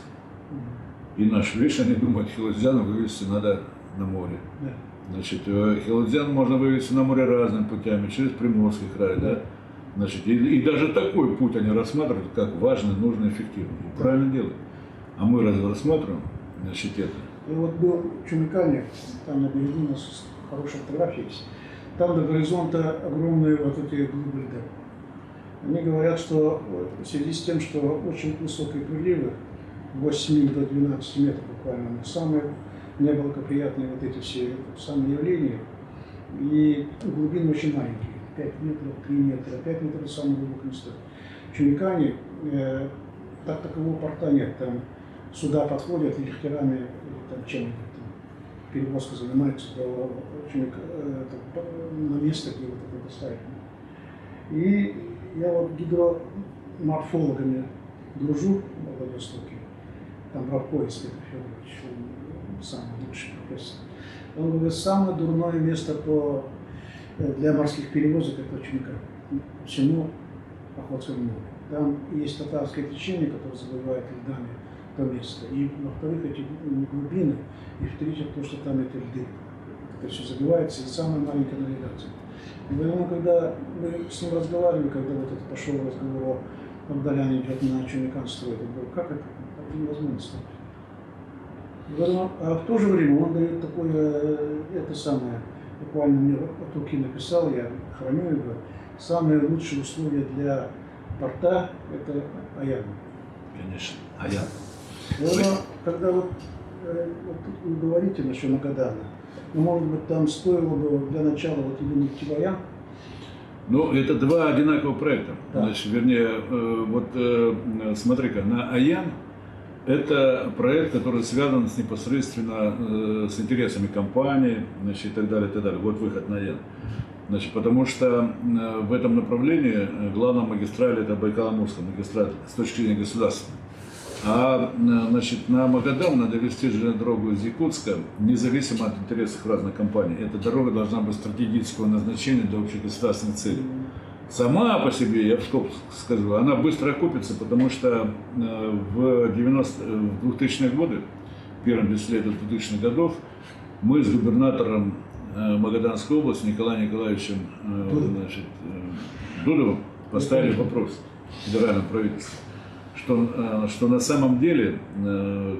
и наших. Видишь, они думают, Хелузяна вывести надо на море. Да. Значит, Хелузян можно вывести на море разными путями, через Приморский край, да? Значит, и даже такой путь они рассматривают как важный, нужный, эффективный. И правильно делают. А мы разве рассматриваем, значит, это? И вот был в Чумикане, там на берегу у нас хорошая фотография есть. Там до горизонта огромные вот эти глыбы льда. Они говорят, что в связи с тем, что очень высокие приливы, 8 до 12 метров буквально, самые неблагоприятные вот эти все самые явления, и глубины очень маленькие, 5 метров, 3 метра, 5 метров самое глубокое место. В Чумикане так такового порта нет, там суда подходят лихтерами, там чем-нибудь, перевозка занимается на место, где вот это доставить. И я вот гидроморфологами дружу в Владивостоке, там Бравко Петр Федорович, он самый лучший профессор. Он говорит, самое дурное место для морских перевозок это Чумика, всему Охотскому морю. Там есть татарское течение, которое забывает льдами то место. И во-вторых, эти глубины, и в-третьих, то, что там это льды. Это все забивается, и самая маленькая навигация. И поэтому, когда мы с ним разговаривали, когда вот это пошел разговор, Абдалян идет на Чумикан строить, я говорю, как это? Это невозможно строить. А в то же время он дает такое, это самое, буквально мне от руки написал, я храню его, самые лучшие условия для порта – это Аян. Конечно, Аян. Но когда вот вы говорите насчет Магадана, ну, может быть, там стоило бы для начала вот именно идти в Аян? Ну, это два одинаковых проекта. Да. Значит, вернее, смотри-ка, на Аян это проект, который связан непосредственно с интересами компании, значит, и так далее, и так далее. Вот выход на Аян. Значит, потому что в этом направлении главная магистраль это Байкало-Амурская магистраль с точки зрения государства. Значит, на Магадан надо вести железную дорогу из Якутска, независимо от интересов разных компаний. Эта дорога должна быть стратегического назначения для общегосударственных целей. Сама по себе, я в скобках скажу, она быстро окупится, потому что в 2000-е годы, в первом десятилетии 2000-х годов, мы с губернатором Магаданской области Николаем Николаевичем Дудовым поставили вопрос федеральному правительству, что на самом деле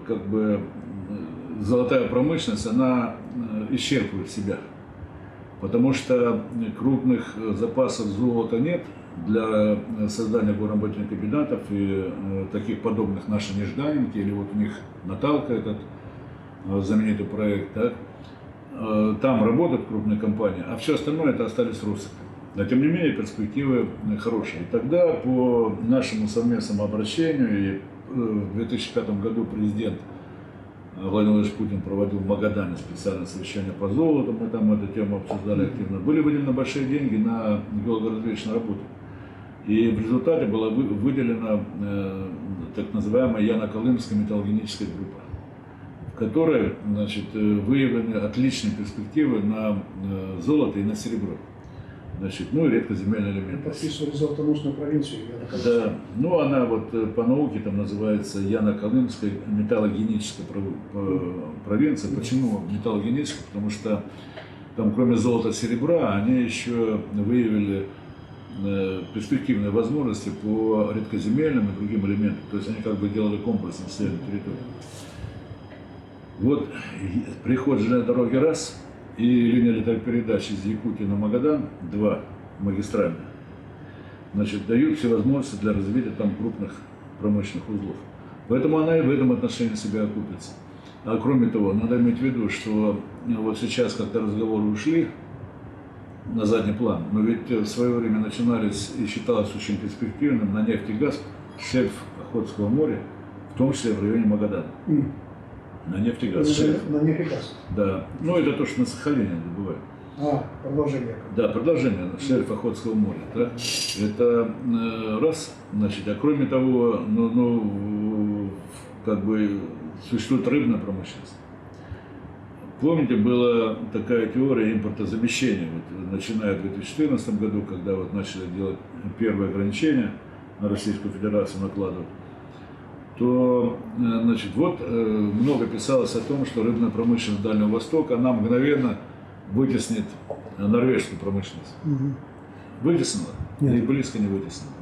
как бы золотая промышленность, она исчерпывает себя. Потому что крупных запасов золота нет для создания горно-обогатительных комбинатов и таких подобных нашей Нежданинки, или вот у них Наталка, этот знаменитый проект, да? Там работают крупные компании, а все остальное это остались россыпи. Но тем не менее перспективы хорошие. И тогда по нашему совместному обращению, и в 2005 году президент Владимир Владимирович Путин проводил в Магадане специальное совещание по золоту, мы там эту тему обсуждали активно. Были выделены большие деньги на геологоразведочные работы. И в результате была выделена так называемая Яно-Колымская металлогеническая группа, в которой, значит, выявлены отличные перспективы на золото и на серебро. Значит, ну и редкоземельные элементы. Подписывали золотоносную провинцию. Да, ну она вот по науке там называется Яно-Колымская металлогеническая провинция. Почему металлогеническая? Потому что там кроме золота и серебра они еще выявили перспективные возможности по редкоземельным и другим элементам. То есть они как бы делали комплекс на северной территории. Вот приход железной дороги раз, и линия электропередач из Якутии на Магадан, 2 магистральные, значит, дают все возможности для развития там крупных промышленных узлов. Поэтому она и в этом отношении себя окупится. А кроме того, надо иметь в виду, что вот сейчас как-то разговоры ушли на задний план, но ведь в свое время начинались и считалось очень перспективным на нефть и газ шельф Охотского моря, в том числе в районе Магадана. На нефть и газ. На нефть и газ. Да. Ну, это то, что на Сахалине добывают. Продолжение. Да, продолжение шельфа Охотского моря. Да? Это раз, значит, а кроме того, как бы существует рыбная промышленность. Помните, была такая теория импортозамещения, вот, начиная в 2014 году, когда вот начали делать первые ограничения на Российскую Федерацию накладывать, то, значит, вот много писалось о том, что рыбная промышленность Дальнего Востока, она мгновенно вытеснит норвежскую промышленность. Вытеснила? Нет. И близко не вытеснила.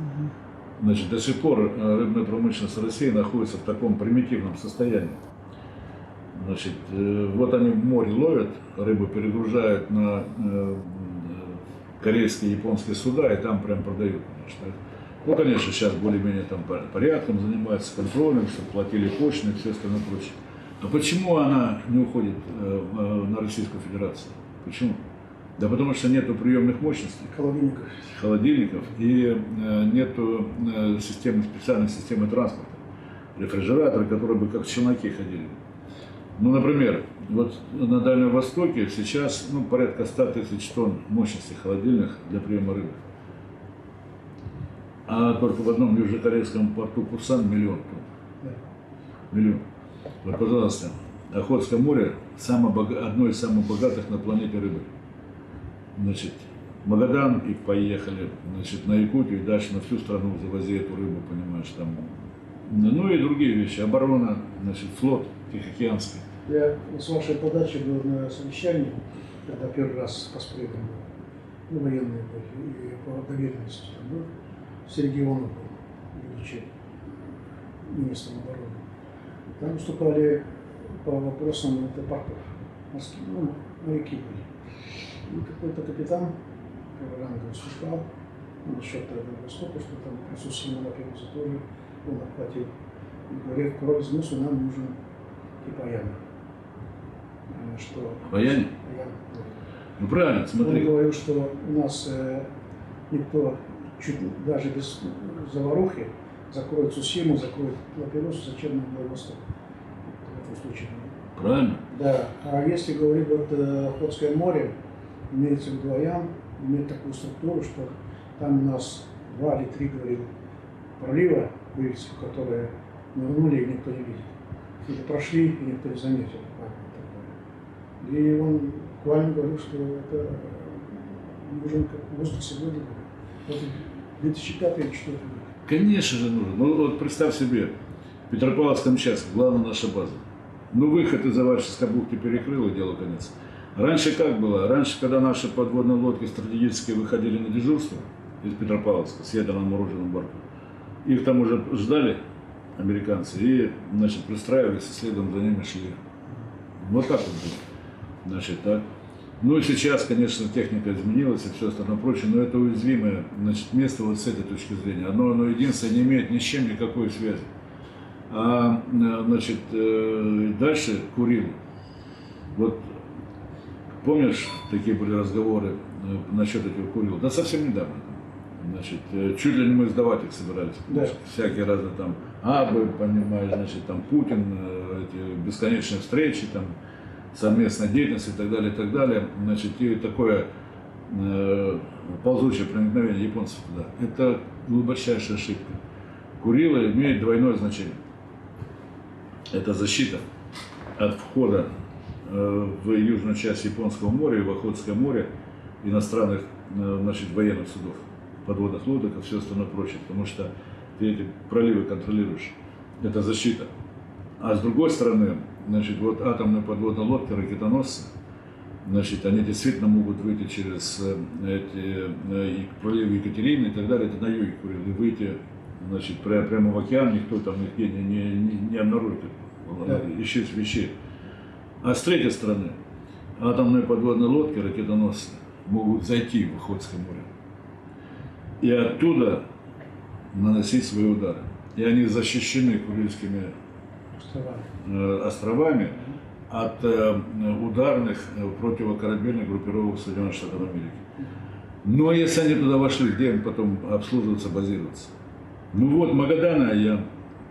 Значит, до сих пор рыбная промышленность России находится в таком примитивном состоянии. Значит, вот они в море ловят, рыбу перегружают на корейские и японские суда, и там прям продают, конечно. Ну, конечно, сейчас более-менее там порядком занимается, контролем, чтобы платили пошлины и все остальное прочее. Но почему она не уходит на Российскую Федерацию? Почему? Да потому что нету приемных мощностей. Холодильников. И нету специальной системы транспорта. Рефрижераторы, которые бы как челноки ходили. Ну, например, вот на Дальнем Востоке сейчас порядка 100 тысяч тонн мощности холодильных для приема рыбы. А только в одном южнокорейском порту Пусан 1 миллион тонн. Да. Миллион. Вот, пожалуйста, Охотское море одно из самых богатых на планете рыбы. Значит, Магадан и поехали, значит, на Якутию и дальше на всю страну завози эту рыбу, понимаешь, там. Ну и другие вещи. Оборона, значит, флот Тихоокеанский. Я с вашей подачи был на совещании, когда первый раз по спредам был, военные были, и по доверенности там был. Сергей Иванов был, будучи министром обороны. Там выступали по вопросам портов. Моряки были. И какой-то капитан Ранга выступал насчет Дальнего Востока, что там присутствие Лапируса тоже он охватил. И говорит, кровь из носу нам нужен типа Яна. Что? Баяне? Ну правильно, смотри. Он говорил, что у нас никто чуть даже без заварухи закроет Цусиму, закроет Лапирусу, зачем нам Дальний Восток в этом случае. Правильно? Да. А если говорить вот Охотское море, имеется в виду Аян, имеет такую структуру, что там у нас 2 или 3, говорил, пролива Курильского, которые нырнули, и никто не видит. Или прошли, и никто не заметил. И он буквально говорил, что это нужен как воздух сегодня. Вот 2005 или 2004 год. Конечно же нужно. Ну вот представь себе, Петропавловск-Камчатск, главная наша база. Ну выход из Аварческой бухты перекрыл, и дело конец. Раньше как было? Раньше, когда наши подводные лодки стратегические выходили на дежурство из Петропавловска с ядерным оружием бортом, их там уже ждали американцы и, значит, пристраивались, и следом за ними шли. Вот так вот было. Значит, так. Ну и сейчас, конечно, техника изменилась и все остальное прочее, но это уязвимое, значит, место вот с этой точки зрения. Оно единственное не имеет ни с чем никакой связи. А, значит, дальше Курилы. Вот помнишь, такие были разговоры насчет этих Курил? Да совсем недавно. Значит, чуть ли не мы сдавать их собирались. Да. Всякие разные там абы, понимаешь, значит, там Путин, эти бесконечные встречи, там совместная деятельность и так далее, и так далее. Значит, и такое ползучее проникновение японцев туда. Это глубочайшая ошибка. Курилы имеют двойное значение. Это защита от входа в южную часть Японского моря и в Охотское море иностранных, значит, военных судов, подводных лодок и все остальное прочее, потому что ты эти проливы контролируешь. Это защита. А с другой стороны, значит, вот атомные подводные лодки, ракетоносцы, значит, они действительно могут выйти через эти проливы Екатерины и так далее, это на юге Курил, и выйти, значит, прямо в океан, никто там нигде не обнаружит исчез вещей. А с третьей стороны, атомные подводные лодки, ракетоносцы, могут зайти в Охотское море и оттуда наносить свои удары. И они защищены Курильскими островами от ударных противокорабельных группировок Соединенных Штатов Америки. Но если они туда вошли, где им потом обслуживаться, базироваться? Ну вот, Магадан и Аян,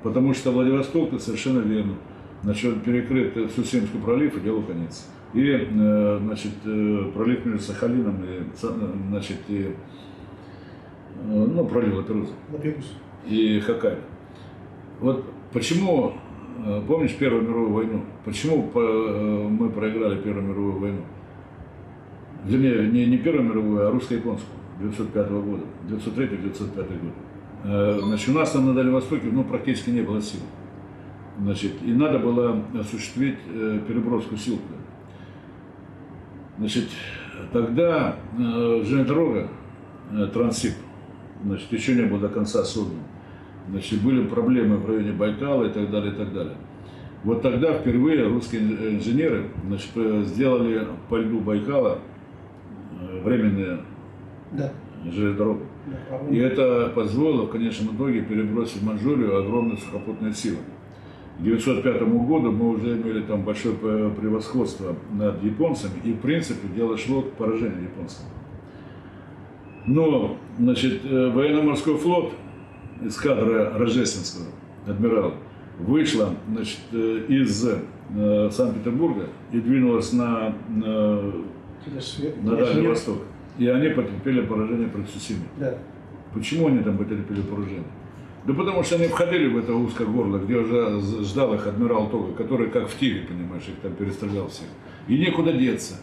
потому что Владивосток, ты совершенно верно, значит, перекрыт Сусемский пролив, и делу конец. И, значит, пролив между Сахалином и, значит, и, ну, пролив Лаперуза и Хоккайдо. Вот почему, помнишь Первую мировую войну, почему мы проиграли Первую мировую войну? Вернее, не Первую мировую, а русско-японскую 1905 года, 1903-1905 год. Значит, у нас там на Дальнем Востоке, ну, практически не было сил. Значит, и надо было осуществить переброску сил. Значит, тогда железная дорога, Транссиб, значит, еще не был до конца создан. Значит, были проблемы в районе Байкала и так далее, и так далее. Вот тогда впервые русские инженеры, значит, сделали по льду Байкала временные железную дорогу. И это позволило в конечном итоге перебросить в Манчжурию огромные сухопутные силы. К 1905 году мы уже имели там большое превосходство над японцами, и в принципе дело шло к поражению японскому. Но, значит, военно-морской флот, эскадра Рождественского адмирала, вышла, значит, из Санкт-Петербурга и двинулась на Дальний Восток. И они потерпели поражение при Цусиме. Да. Почему они там потерпели поражение? Да потому что они входили в это узкое горло, где уже ждал их адмирал Тога, который как в тире, понимаешь, их там перестрелял всех. И некуда деться.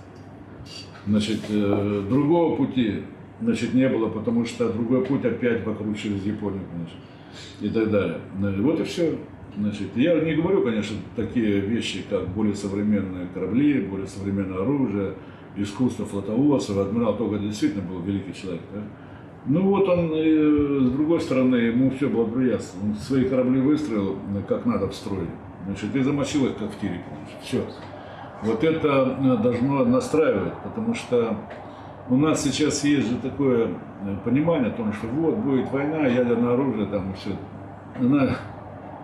Значит, другого пути, значит, не было, потому что другой путь опять вокруг через Японию, конечно, и так далее. Вот и все. Значит, я не говорю, конечно, такие вещи, как более современные корабли, более современное оружие, искусство флотоводцев. Адмирал Тога действительно был великий человек. Да? Ну вот он, с другой стороны, ему все благоприятствовало. Он свои корабли выстроил, как надо в строй. Значит, и замочил их, как в тире. Все. Вот это должно настраивать, потому что у нас сейчас есть же такое понимание о том, что вот будет война, ядерное оружие там и все.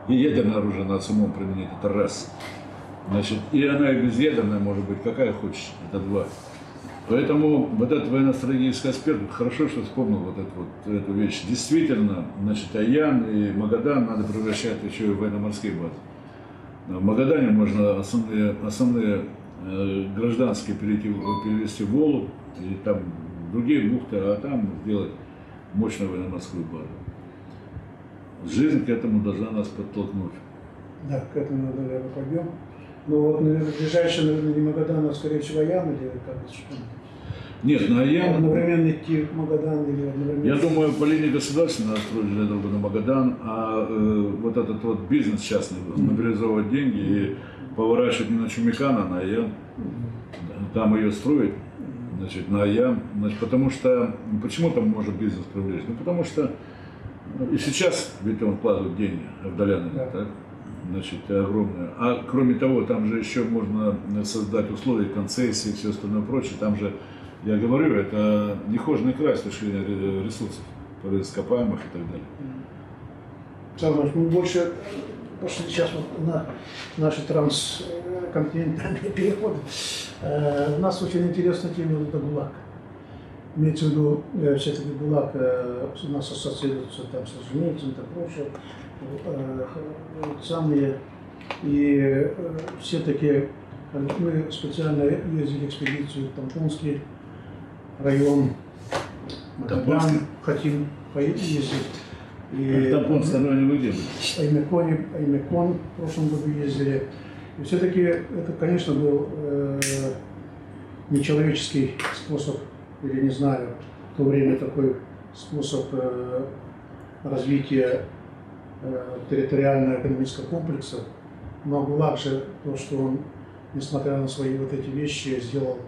И ядерное оружие надо с умом применить, это раз. Значит, и она и безъядерная может быть, какая хочешь, это два. Поэтому вот этот военно-стратегический аспект, хорошо, что вспомнил эту вещь. Действительно, значит, Аян и Магадан надо превращать еще и в военно-морские базы. В Магадане можно основные гражданские перевести в Волу, и там другие бухты, а там сделать мощную военно-морскую базу. Жизнь к этому должна нас подтолкнуть. Да, к этому, наверное, пойдем. Ну вот, наверное, ближайший, наверное, не Магадан, а, скорее всего, Аян или как что? Нет, на Аян, Одновременно идти в Магадан или одновременно... я думаю, по линии государства надо строить железную дорогу на Магадан, а вот этот вот бизнес частный, мобилизовывать деньги и поворачивать не на Чумикана, а на Аян, там ее строить, значит, на Аян, значит, потому что, почему там может бизнес привлечь? Ну, потому что и сейчас ведь он вкладывает деньги в Доляны, Да. так? Значит, огромные. А кроме того, там же еще можно создать условия, концессии и все остальное прочее. Там же, я говорю, это нехоженный край с точки зрения ресурсов, ископаемых и так далее. Александр Иванович, мы больше пошли сейчас вот на наши трансконтинентальные переходы. Нас очень интересна тема это ГУЛАГ. Имеется в виду, все-таки ГУЛАГ у нас ассоциируется там с Солженицыным и так прочее. Самые и все-таки мы специально ездили в экспедицию в Тампонский район, Магадан хотим поездить. И Тампон стороны не выйдет. Аймекон в прошлом году ездили. И все-таки это, конечно, был нечеловеческий способ, или не знаю, в то время такой способ развития территориального экономического комплекса. Но ГУЛАГ же то, что он, несмотря на свои вот эти вещи, сделал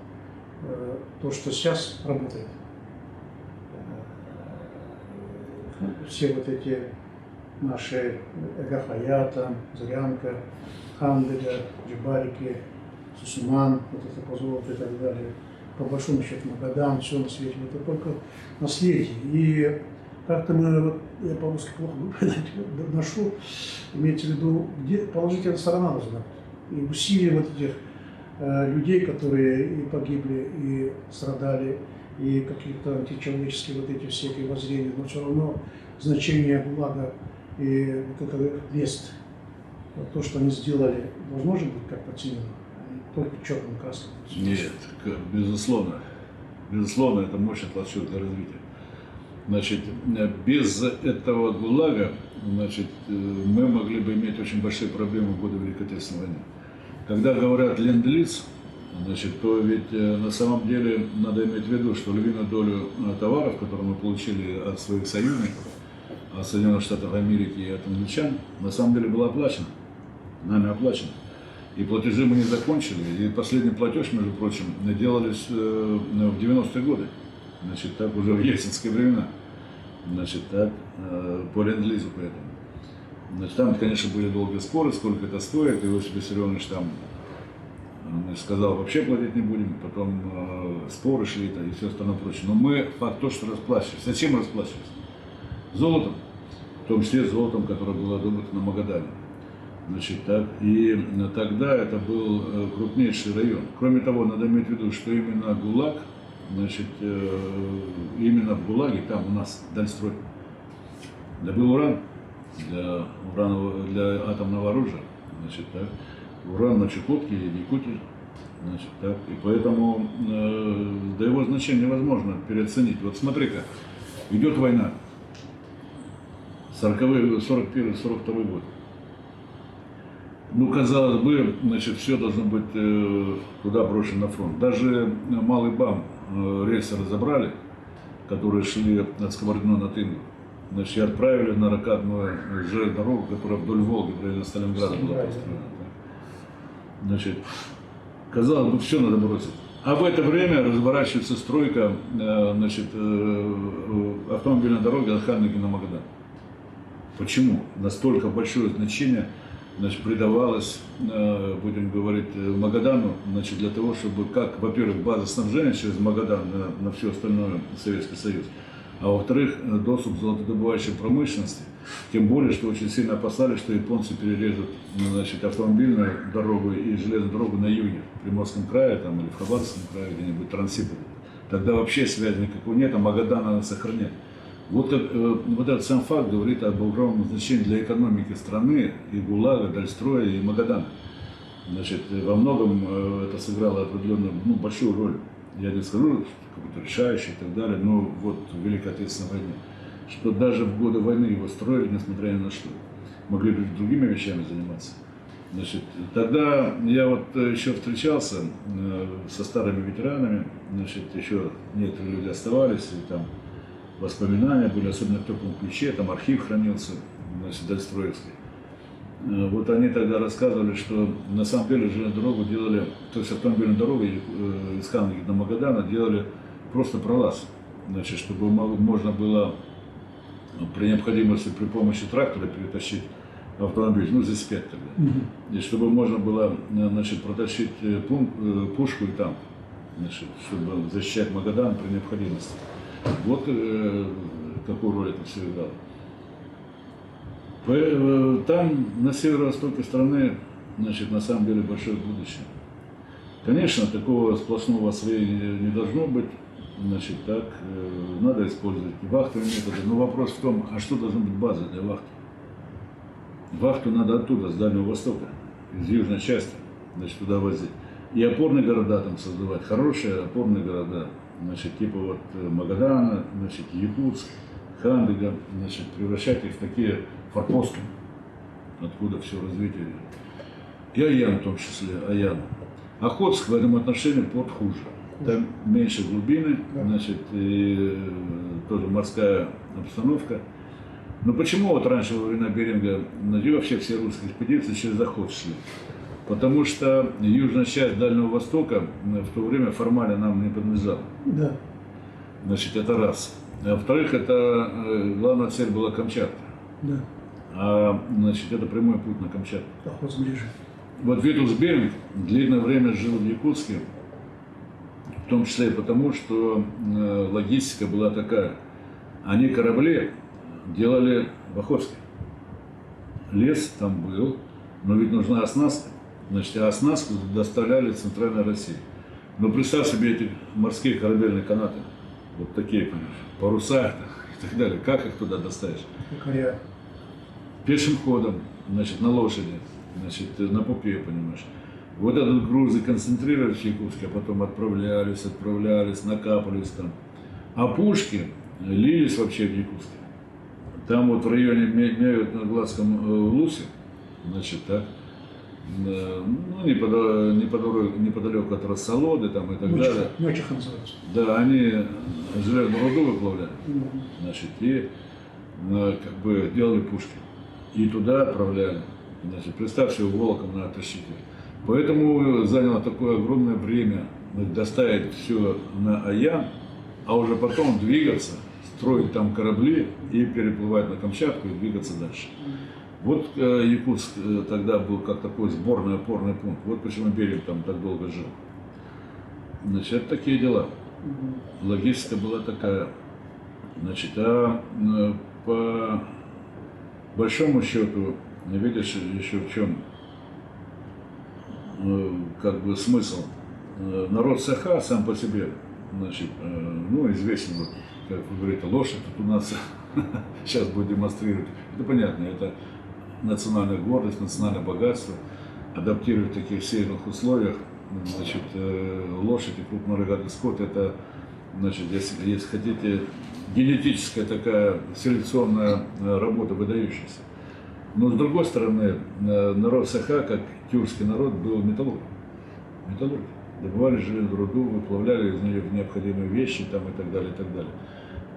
то, что сейчас работает. Все вот эти наши Гафаята, Зырянка, Хандыга, Джибарики, Сусуман, вот это Позолото и так далее. По большому счету Магадан, все на свете, это только наследие. И как-то мы, я по-русски плохо ношу, имеется в виду, где положительная сторона должна быть. И усилия вот этих людей, которые и погибли, и страдали, и какие-то античеловеческие вот эти всякие воззрения, но все равно значение ГУЛАГа и вот это мест, вот то, что они сделали, должно же быть как оценено, а не только черным краском. Нет, безусловно. Безусловно, это мощный толчок для развития. Значит, без этого ГУЛАГа, значит, мы могли бы иметь очень большие проблемы в годы Великой Отечественной войны. Когда говорят ленд-лиз, значит, то ведь на самом деле надо иметь в виду, что львиную долю товаров, которые мы получили от своих союзников, от Соединенных Штатов Америки и от англичан, на самом деле была оплачена, нами оплачена. И платежи мы не закончили. И последний платеж, между прочим, делались в 90-е годы. Значит, так уже в ельцинские времена. Значит, так, по ленд-лизу поэтому. Значит, там, конечно, были долгие споры, сколько это стоит. И Иосиф Виссарионович там сказал, вообще платить не будем. Потом споры шли и все остальное прочее. Но мы факт то, что расплачивались. Зачем расплачивались? Золотом. В том числе золотом, которое было добыто на Магадане. Значит, так, и тогда это был крупнейший район. Кроме того, надо иметь в виду, что именно ГУЛАГ, значит, именно в ГУЛАГе, там у нас Дальстрой, добыл уран для атомного оружия, значит, так, уран на Чукотке и Якутии, значит, так, и поэтому до его значения невозможно переоценить. Вот смотри-ка, идет война, 41-42 год. Ну, казалось бы, значит, все должно быть туда брошено на фронт. Даже Малый БАМ рельсы разобрали, которые шли от Сковородино на Тынгу. Значит, и отправили на ракадную железную дорогу, которая вдоль Волги, в районе Сталинграда была построена. Значит, казалось бы, все надо бросить. А в это время разворачивается стройка, значит, автомобильной дороги от Ханныги на Магадан. Почему настолько большое значение, значит, придавалось, будем говорить, Магадану, значит, для того, чтобы, как, во-первых, база снабжения через Магадан на все остальное Советский Союз, а во-вторых, доступ к золотодобывающей промышленности, тем более, что очень сильно опасались, что японцы перережут, значит, автомобильную дорогу и железную дорогу на юге, в Приморском крае там, или в Хабаровском крае, где-нибудь Транссиб. Тогда вообще связи никакой нет, а Магадан надо сохранять. Вот этот сам факт говорит об огромном значении для экономики страны, и ГУЛАГа, Дальстроя, и Магадана. Значит, во многом это сыграло определенную, большую роль. Я не скажу, какую-то решающую и так далее, но вот в Великой Отечественной войне, что даже в годы войны его строили, несмотря ни на что. могли бы другими вещами заниматься. Значит, тогда я вот еще встречался со старыми ветеранами, значит, еще некоторые люди оставались, и там воспоминания были, особенно в теплом ключе, там архив хранился, значит, Дальстроевский. Вот они тогда рассказывали, что на самом деле железную дорогу делали, то есть автомобильную дорогу из Канги до Магадана делали просто пролаз, значит, чтобы можно было при необходимости при помощи трактора перетащить автомобиль, ну здесь 5 тогда, и чтобы можно было, значит, протащить пушку и танк, значит, чтобы защищать Магадан при необходимости. Вот какую роль это все играло. Там, на северо-востоке страны, значит, на самом деле большое будущее. Конечно, такого сплошного освоения не должно быть, значит, так, надо использовать вахтовые методы, но вопрос в том, а что должна быть база для вахты? Вахту надо оттуда, с Дальнего Востока, из южной части, значит, туда возить. И опорные города там создавать, хорошие опорные города, значит, типа вот Магадана, значит, Якутск, Хандыга, значит, превращать их в такие форпосты, откуда все развитие идет. И Аян в том числе, Аян. Охотск в этом отношении порт хуже. Там меньше глубины, значит, и тоже морская обстановка. Но почему вот раньше во времена Беринга, и вообще все русские экспедиции через Охотск шли? Потому что южная часть Дальнего Востока в то время формально нам не принадлежала. Да. Значит, это раз. А во-вторых, это главная цель была Камчатка. Да. А, значит, это прямой путь на Камчатку. Охотск ближе. Вот Витус-Беринг длительное время жил в Якутске, в том числе и потому, что логистика была такая. Они корабли делали в Охотске. Лес там был, но ведь нужна оснастка. Значит, а оснастку доставляли в Центральной России. Но представь себе эти морские корабельные канаты, вот такие, понимаешь, паруса и так далее. Как их туда доставишь? Якоря. Пешим ходом, значит, на лошади, значит, на пупе, понимаешь. Вот этот грузы концентрировались в Якутске, а потом отправлялись, накапливались там. А пушки лились вообще в Якутске. Там вот в районе Мяют-Надглазском Лусе, значит, так, ну, неподалеку от Рассолоды там и так далее. Мёчиха называется. Да, они железную руду выплавляли, значит, и как бы делали пушки. И туда отправляли. Значит, представь себе, волоком надо тащить. Поэтому заняло такое огромное время доставить все на Аян, а уже потом двигаться, строить там корабли и переплывать на Камчатку и двигаться дальше. Вот Якутск тогда был как такой сборный опорный пункт. Вот почему Беринг там так долго жил. Значит, это такие дела. Логистика была такая. Значит, а по большому счету, видишь, еще в чем как бы смысл. Народ Саха сам по себе, значит, ну, известен, вот, как вы говорите, лошадь тут у нас сейчас будет демонстрировать. Это понятно, это национальная гордость, национальное богатство. Адаптировать в таких северных условиях, значит, лошадь и крупнорогатый скот, это, значит, если хотите, генетическая такая селекционная работа выдающаяся. Но с другой стороны, народ Саха, как тюркский народ, был металлург. Металлург. Добывали железную руду, выплавляли из нее необходимые вещи там, и так далее, и так далее.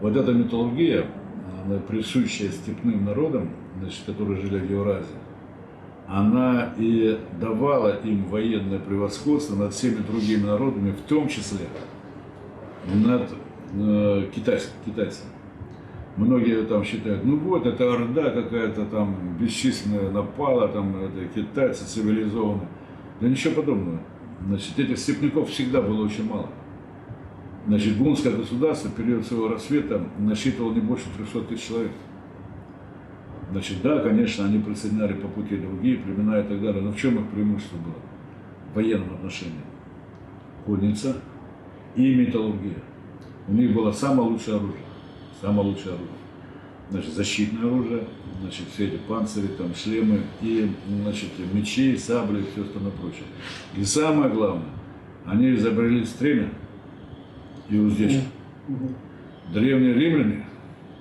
Вот эта металлургия, присущая степным народам, значит, которые жили в Евразии, она и давала им военное превосходство над всеми другими народами, в том числе над китайцами. Многие там считают, ну вот, это орда какая-то там бесчисленная напала, там это китайцы цивилизованные. Да ничего подобного. Значит, этих степняков всегда было очень мало. Значит, гунское государство в период своего рассвета насчитывало не больше 300 тысяч человек. Значит, да, конечно, они присоединяли по пути другие племена и так далее, но в чем их преимущество было? В военном отношении. Конница и металлургия. У них было самое лучшее оружие. Самое лучшее оружие. Значит, защитное оружие, значит, все эти панцири, там, шлемы, и, значит, мечи, сабли и все остальное прочее. И самое главное, они изобрели стремя и уздечку. Древние римляне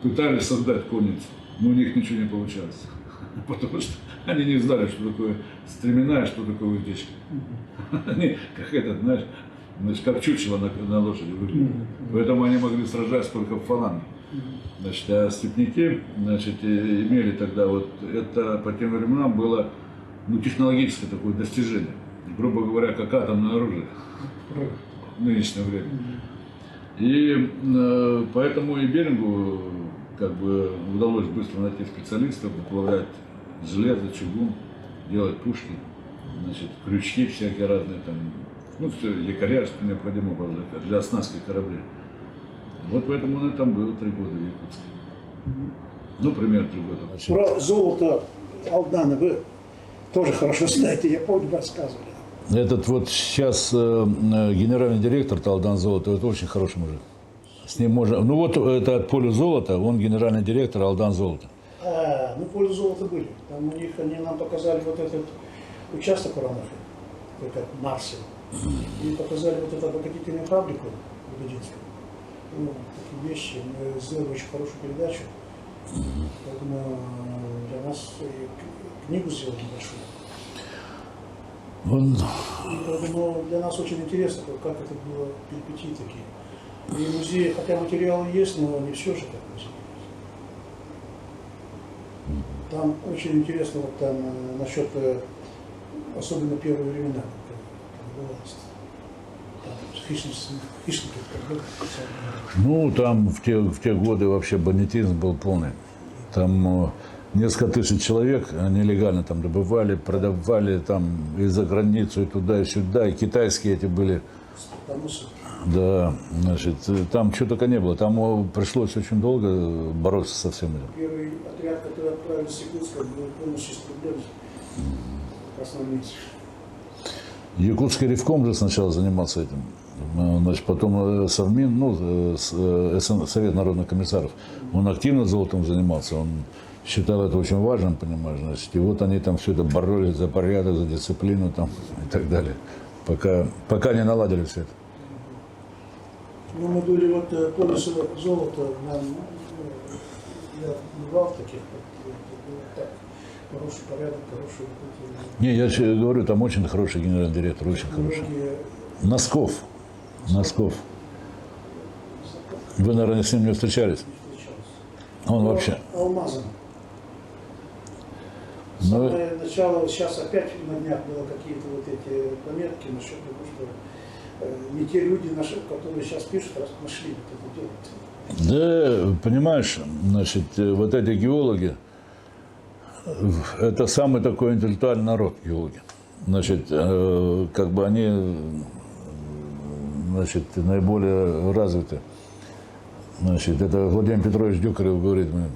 пытались создать конницу, но у них ничего не получалось. Потому что они не знали, что такое стремена, что такое уздечка. Они, как этот, знаешь, значит, как чучело на лошади выглядели. Поэтому они могли сражаться только в фаланге. Значит, а степняки, значит, имели тогда вот, это по тем временам было, ну, технологическое такое достижение. Грубо говоря, как атомное оружие в нынешнее время. И поэтому и Берингу как бы удалось быстро найти специалистов, уплавлять железо, чугун, делать пушки, значит, крючки всякие разные там, ну, все, якоря, что необходимо было для оснастки кораблей. Вот поэтому он и там был 3 года в Якутске. Ну, примерно 3 года. Про золото Алдана вы тоже хорошо знаете, я помню, рассказывали. Этот вот сейчас генеральный директор Талдан Золото, это очень хороший мужик. С ним можно. Ну вот это от Поля Золота, он генеральный директор Алдан Золото. Ну, поле золота были. Там у них, они нам показали вот этот участок Уранахи, как Марсел. И показали вот эту обогатительную фабрику в Будинском. Ну, такие вещи. Мы сделали очень хорошую передачу. Поэтому для нас и книгу сделали большую. Он... И поэтому для нас очень интересно, как это было, перипетии такие. И музей, хотя материалы есть, но не все же так музей. Там очень интересно вот там насчет, особенно первые времена, как было, там хищники. Ну, там в те годы вообще бандитизм был полный. Там несколько тысяч человек нелегально там добывали, продавали там и за границу, и туда, и сюда, и китайские эти были. Да, значит, там чего только не было. Там пришлось очень долго бороться со всем этим. Первый отряд, который отправили с Якутска, был полностью истреблен красноармейцев. Якутский ревком же сначала занимался этим. Значит, потом Совмин, ну, Совет народных комиссаров, он активно золотом занимался, он считал это очень важным, понимаешь, значит, и вот они там все это боролись за порядок, за дисциплину там и так далее, пока не наладили все это. Ну, мы были вот поле золота, нам, я бывал в таких, так, хороший порядок, хороший... Не, я говорю, там очень хороший генеральный директор, очень хороший. Носков. Вы, наверное, с ним не встречались? Он вообще... Алмазом. Ну, Самое начало, сейчас опять на днях было какие-то вот эти пометки насчет того, что не те люди, которые сейчас пишут, нашли вот это дело. да, понимаешь, значит, вот эти геологи, это самый такой интеллектуальный народ, геологи. Значит, как бы они, значит, наиболее развиты. Значит, это Владимир Петрович Дюкарев говорит мне,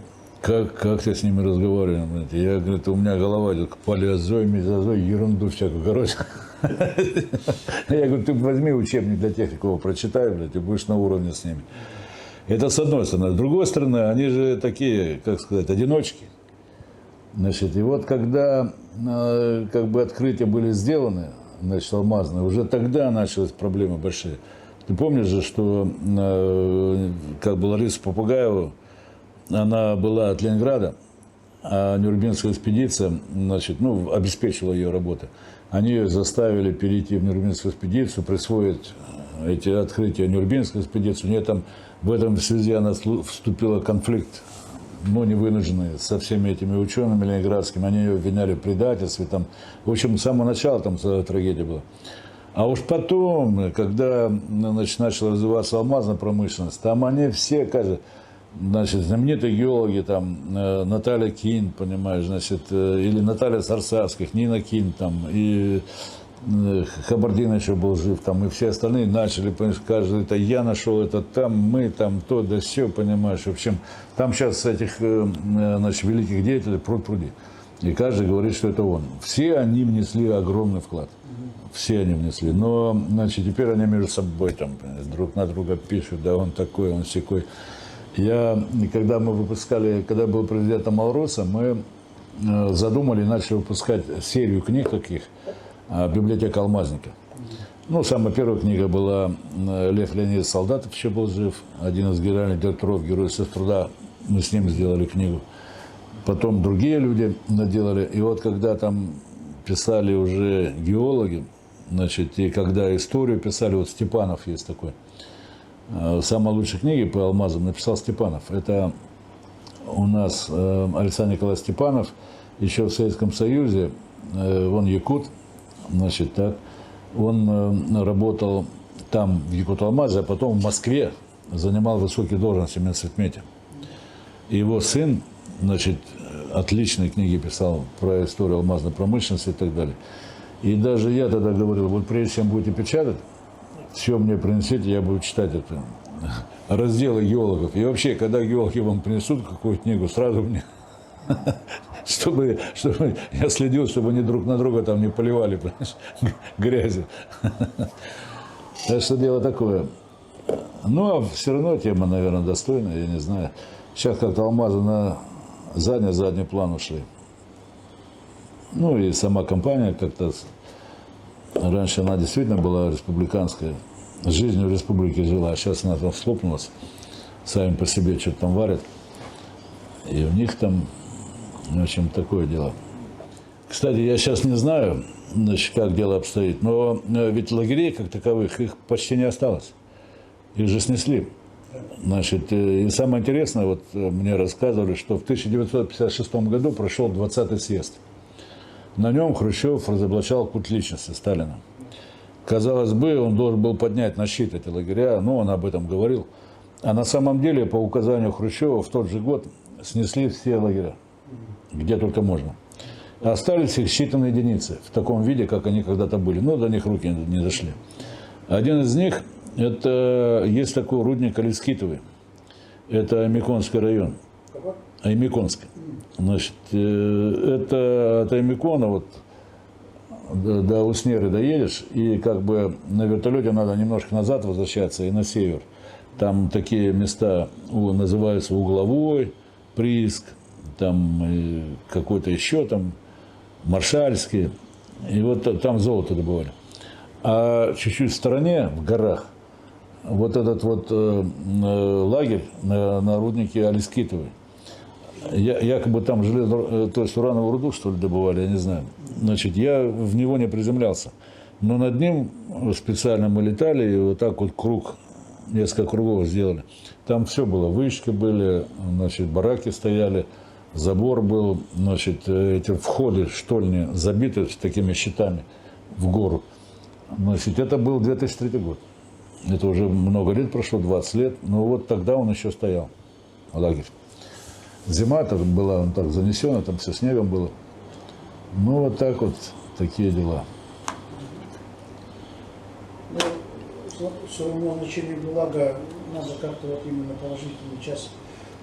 как ты с ними разговариваешь? Я, говорит, у меня голова идет к палеозой, мезозой, ерунду всякую, короче. Я говорю, ты возьми учебник для техников, прочитай, блядь, и будешь на уровне с ними. Это с одной стороны. С другой стороны, они же такие, как сказать, одиночки. Значит, и вот когда как бы открытия были сделаны, значит, алмазные, уже тогда начались проблемы большие. Ты помнишь же, что как бы Лариса Попугаева, она была от Ленинграда, а Нюрнбергская экспедиция, значит, ну, обеспечивала ее работу. Они ее заставили перейти в Нюрнбергскую экспедицию, присвоить эти открытия Нюрнбергской экспедиции. У нее там в этом связи она вступила в конфликт, ну, невынужденный, со всеми этими учеными ленинградскими. Они ее обвиняли в предательстве. Там, в общем, с самого начала там трагедия была. А уж потом, когда, значит, начала развиваться алмазная промышленность, там они все, кажется, значит, знаменитые геологи, там, Наталья Кин, понимаешь, значит, или Наталья Сарсавских, Нина Кин, там, и Хабардин еще был жив, там, и все остальные начали, понимаешь, каждый, это я нашел, это там, мы, там, то, да все, понимаешь, в общем, там сейчас этих, значит, великих деятелей пруд-пруди, и каждый говорит, что это он. Все они внесли огромный вклад. Все они внесли, но, значит, теперь они между собой там друг на друга пишут, да он такой, он сякой. Когда мы выпускали, когда был президентом Малроса, мы задумали и начали выпускать серию книг таких, «Библиотека алмазника». Ну, самая первая книга была Лев Леонидович Солдатов, еще был жив, один из генеральных директоров Героев труда, мы с ним сделали книгу. потом другие люди наделали. И вот когда там писали уже геологи, значит, и когда историю писали, вот Степанов есть такой, самые лучшие книги по алмазам написал Степанов. Это у нас Александр Николаевич Степанов, еще в Советском Союзе, он якут, значит, так, он работал там в Якут-Алмазе, а потом в Москве занимал высокие должности в Минсветмете. И его сын, значит, отличные книги писал про историю алмазной промышленности и так далее. И даже я тогда говорил, вот прежде чем будете печатать, все мне принесите, я буду читать это. Разделы геологов. И вообще, когда геологи вам принесут какую-то книгу, сразу мне, чтобы я следил, чтобы они друг на друга там не поливали, понимаешь, грязью. Так что дело такое. Ну, а все равно тема, наверное, достойная, я не знаю. Сейчас как-то алмазы на задний план ушли. Ну, и сама компания как-то... Раньше она действительно была республиканская. Жизнью республики жила, а сейчас она там слопнулась. Сами по себе что-то там варят. И у них там, в общем, такое дело. Кстати, я сейчас не знаю, значит, как дело обстоит, но ведь лагерей как таковых, их почти не осталось. Их же снесли. Значит, и самое интересное, вот мне рассказывали, что в 1956 году прошел 20-й съезд. На нем Хрущев разоблачал культ личности Сталина. Казалось бы, он должен был поднять на щит эти лагеря, но он об этом говорил. А на самом деле, по указанию Хрущева, в тот же год снесли все лагеря, где только можно. Остались их считанные единицы, в таком виде, как они когда-то были. Но до них руки не дошли. Один из них, это есть такой рудник Алискитовый. Это Аймеконский район. Аймеконский. Значит, это от Аймекона вот до Уснеры доедешь, и как бы на вертолете надо немножко назад возвращаться и на север. Там такие места называются Угловой, Прииск, там какой-то еще там, Маршальский. И вот там золото добывали. А чуть-чуть в стороне, в горах, вот этот вот лагерь на руднике Алискитовой. Якобы там то есть урановую руду, что ли, добывали, я не знаю. Значит, я в него не приземлялся. Но над ним специально мы летали, и вот так вот круг, несколько кругов сделали. Там все было, вышки были, значит, бараки стояли, забор был, значит, эти входы, штольни забиты такими щитами в гору. Значит, это был 2003 год. Это уже много лет прошло, 20 лет, но вот тогда он еще стоял, лагерь. Зима там была, он так занесена, там все снегом было. Ну, вот так вот, такие дела. Ну, своему значению ГУЛАГа надо как-то вот именно положительную часть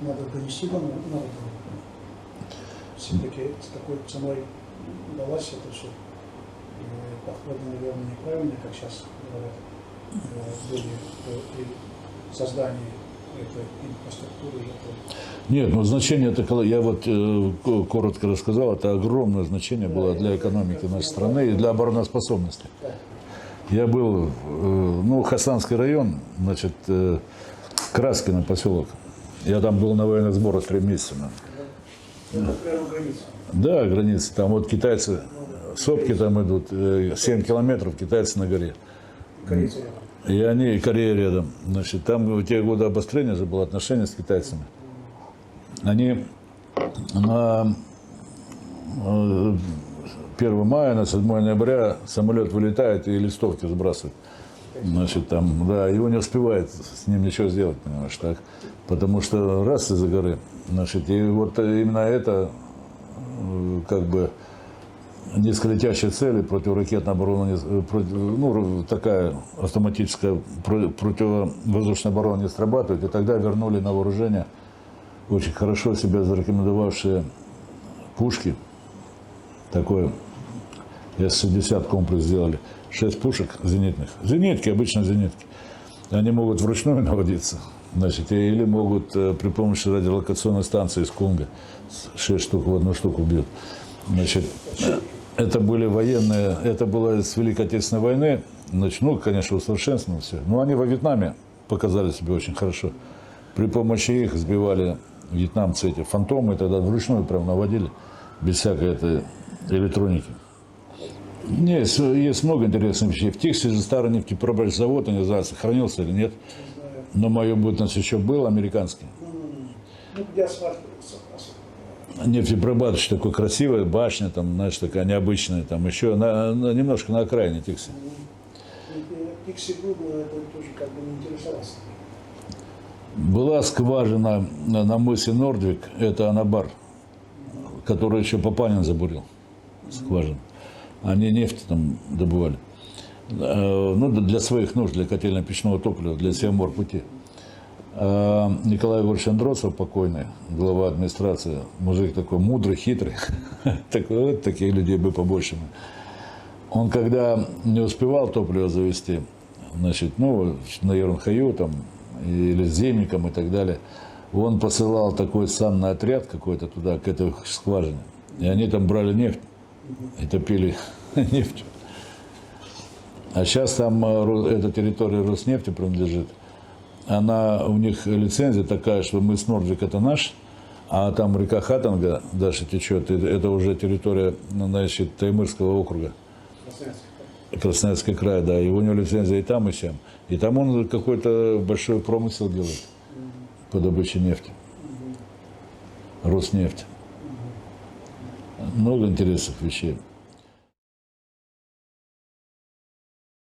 надо донести до народа. Все-таки с какой ценой далась это все. Подходы, наверное, неправильные, как сейчас говорят, были при создании этой инфраструктуры. Нет, ну значение это, я вот коротко рассказал, это огромное значение было для экономики нашей страны и для обороноспособности. Я был, ну, Хасанский район, значит, Краскино поселок. Я там был на военных сборах 3 месяца. Это прямо граница. Да, граница. Там вот китайцы, сопки там идут, 7 километров, китайцы на горе. Граница. И они, и Корея рядом. Значит, там в те годы обострения же было отношения с китайцами. Они на 1 мая, на 7 ноября самолет вылетает и листовки сбрасывает. Значит, там, да, его не успевает с ним ничего сделать, понимаешь, так. Потому что раз из-за горы, значит, и вот именно это, как бы, низколетящие цели, противоракетная оборона, ну, такая автоматическая противовоздушная оборона не срабатывает, и тогда вернули на вооружение очень хорошо себя зарекомендовавшие пушки, такое С-60 комплекс сделали, 6 пушек зенитных, зенитки, обычно зенитки, они могут вручную наводиться, значит, или могут при помощи радиолокационной станции из Конго 6 штук в одну штуку бьют. Значит, это были военные, это было с Великой Отечественной войны, значит, ну, конечно, усовершенствовано все, но они во Вьетнаме показали себя очень хорошо. При помощи их сбивали вьетнамцы эти фантомы тогда вручную прям наводили, без всякой этой электроники. Нет, есть много интересных вещей. В Тиксе же старый нефтеперерабатывающий завод, я не знаю, сохранился или нет, но мое бытность еще был американский. Ну, где асфальт Нефтеперерабатывающий такой красивая башня, там, знаешь, такая необычная, там еще немножко на окраине Тикси. Тикси был, но это тоже как бы не интересовался. Была скважина на мысе Нордвик, это Анабар, который еще Папанин забурил, скважину. Они нефть там добывали. Ну, для своих нужд, для котельно-печного топлива, для Севморпути. Николай Егорович Андросов, покойный, глава администрации, мужик такой мудрый, хитрый, вот таких людей бы побольше. Он когда не успевал топливо завести, значит, ну, на Ерунхаю там, или с Земиком и так далее, он посылал такой санный отряд какой-то туда, к этой скважине, и они там брали нефть и топили нефтью. А сейчас там эта территория Роснефти принадлежит. Она, у них лицензия такая, что мы с Нордвик это наш, а там река Хатанга дальше течет, это уже территория, значит, Таймырского округа. Красноярский край, да, и у него лицензия и там, и сям. И там он какой-то большой промысел делает по добыче нефти. Роснефть. Много интересных вещей.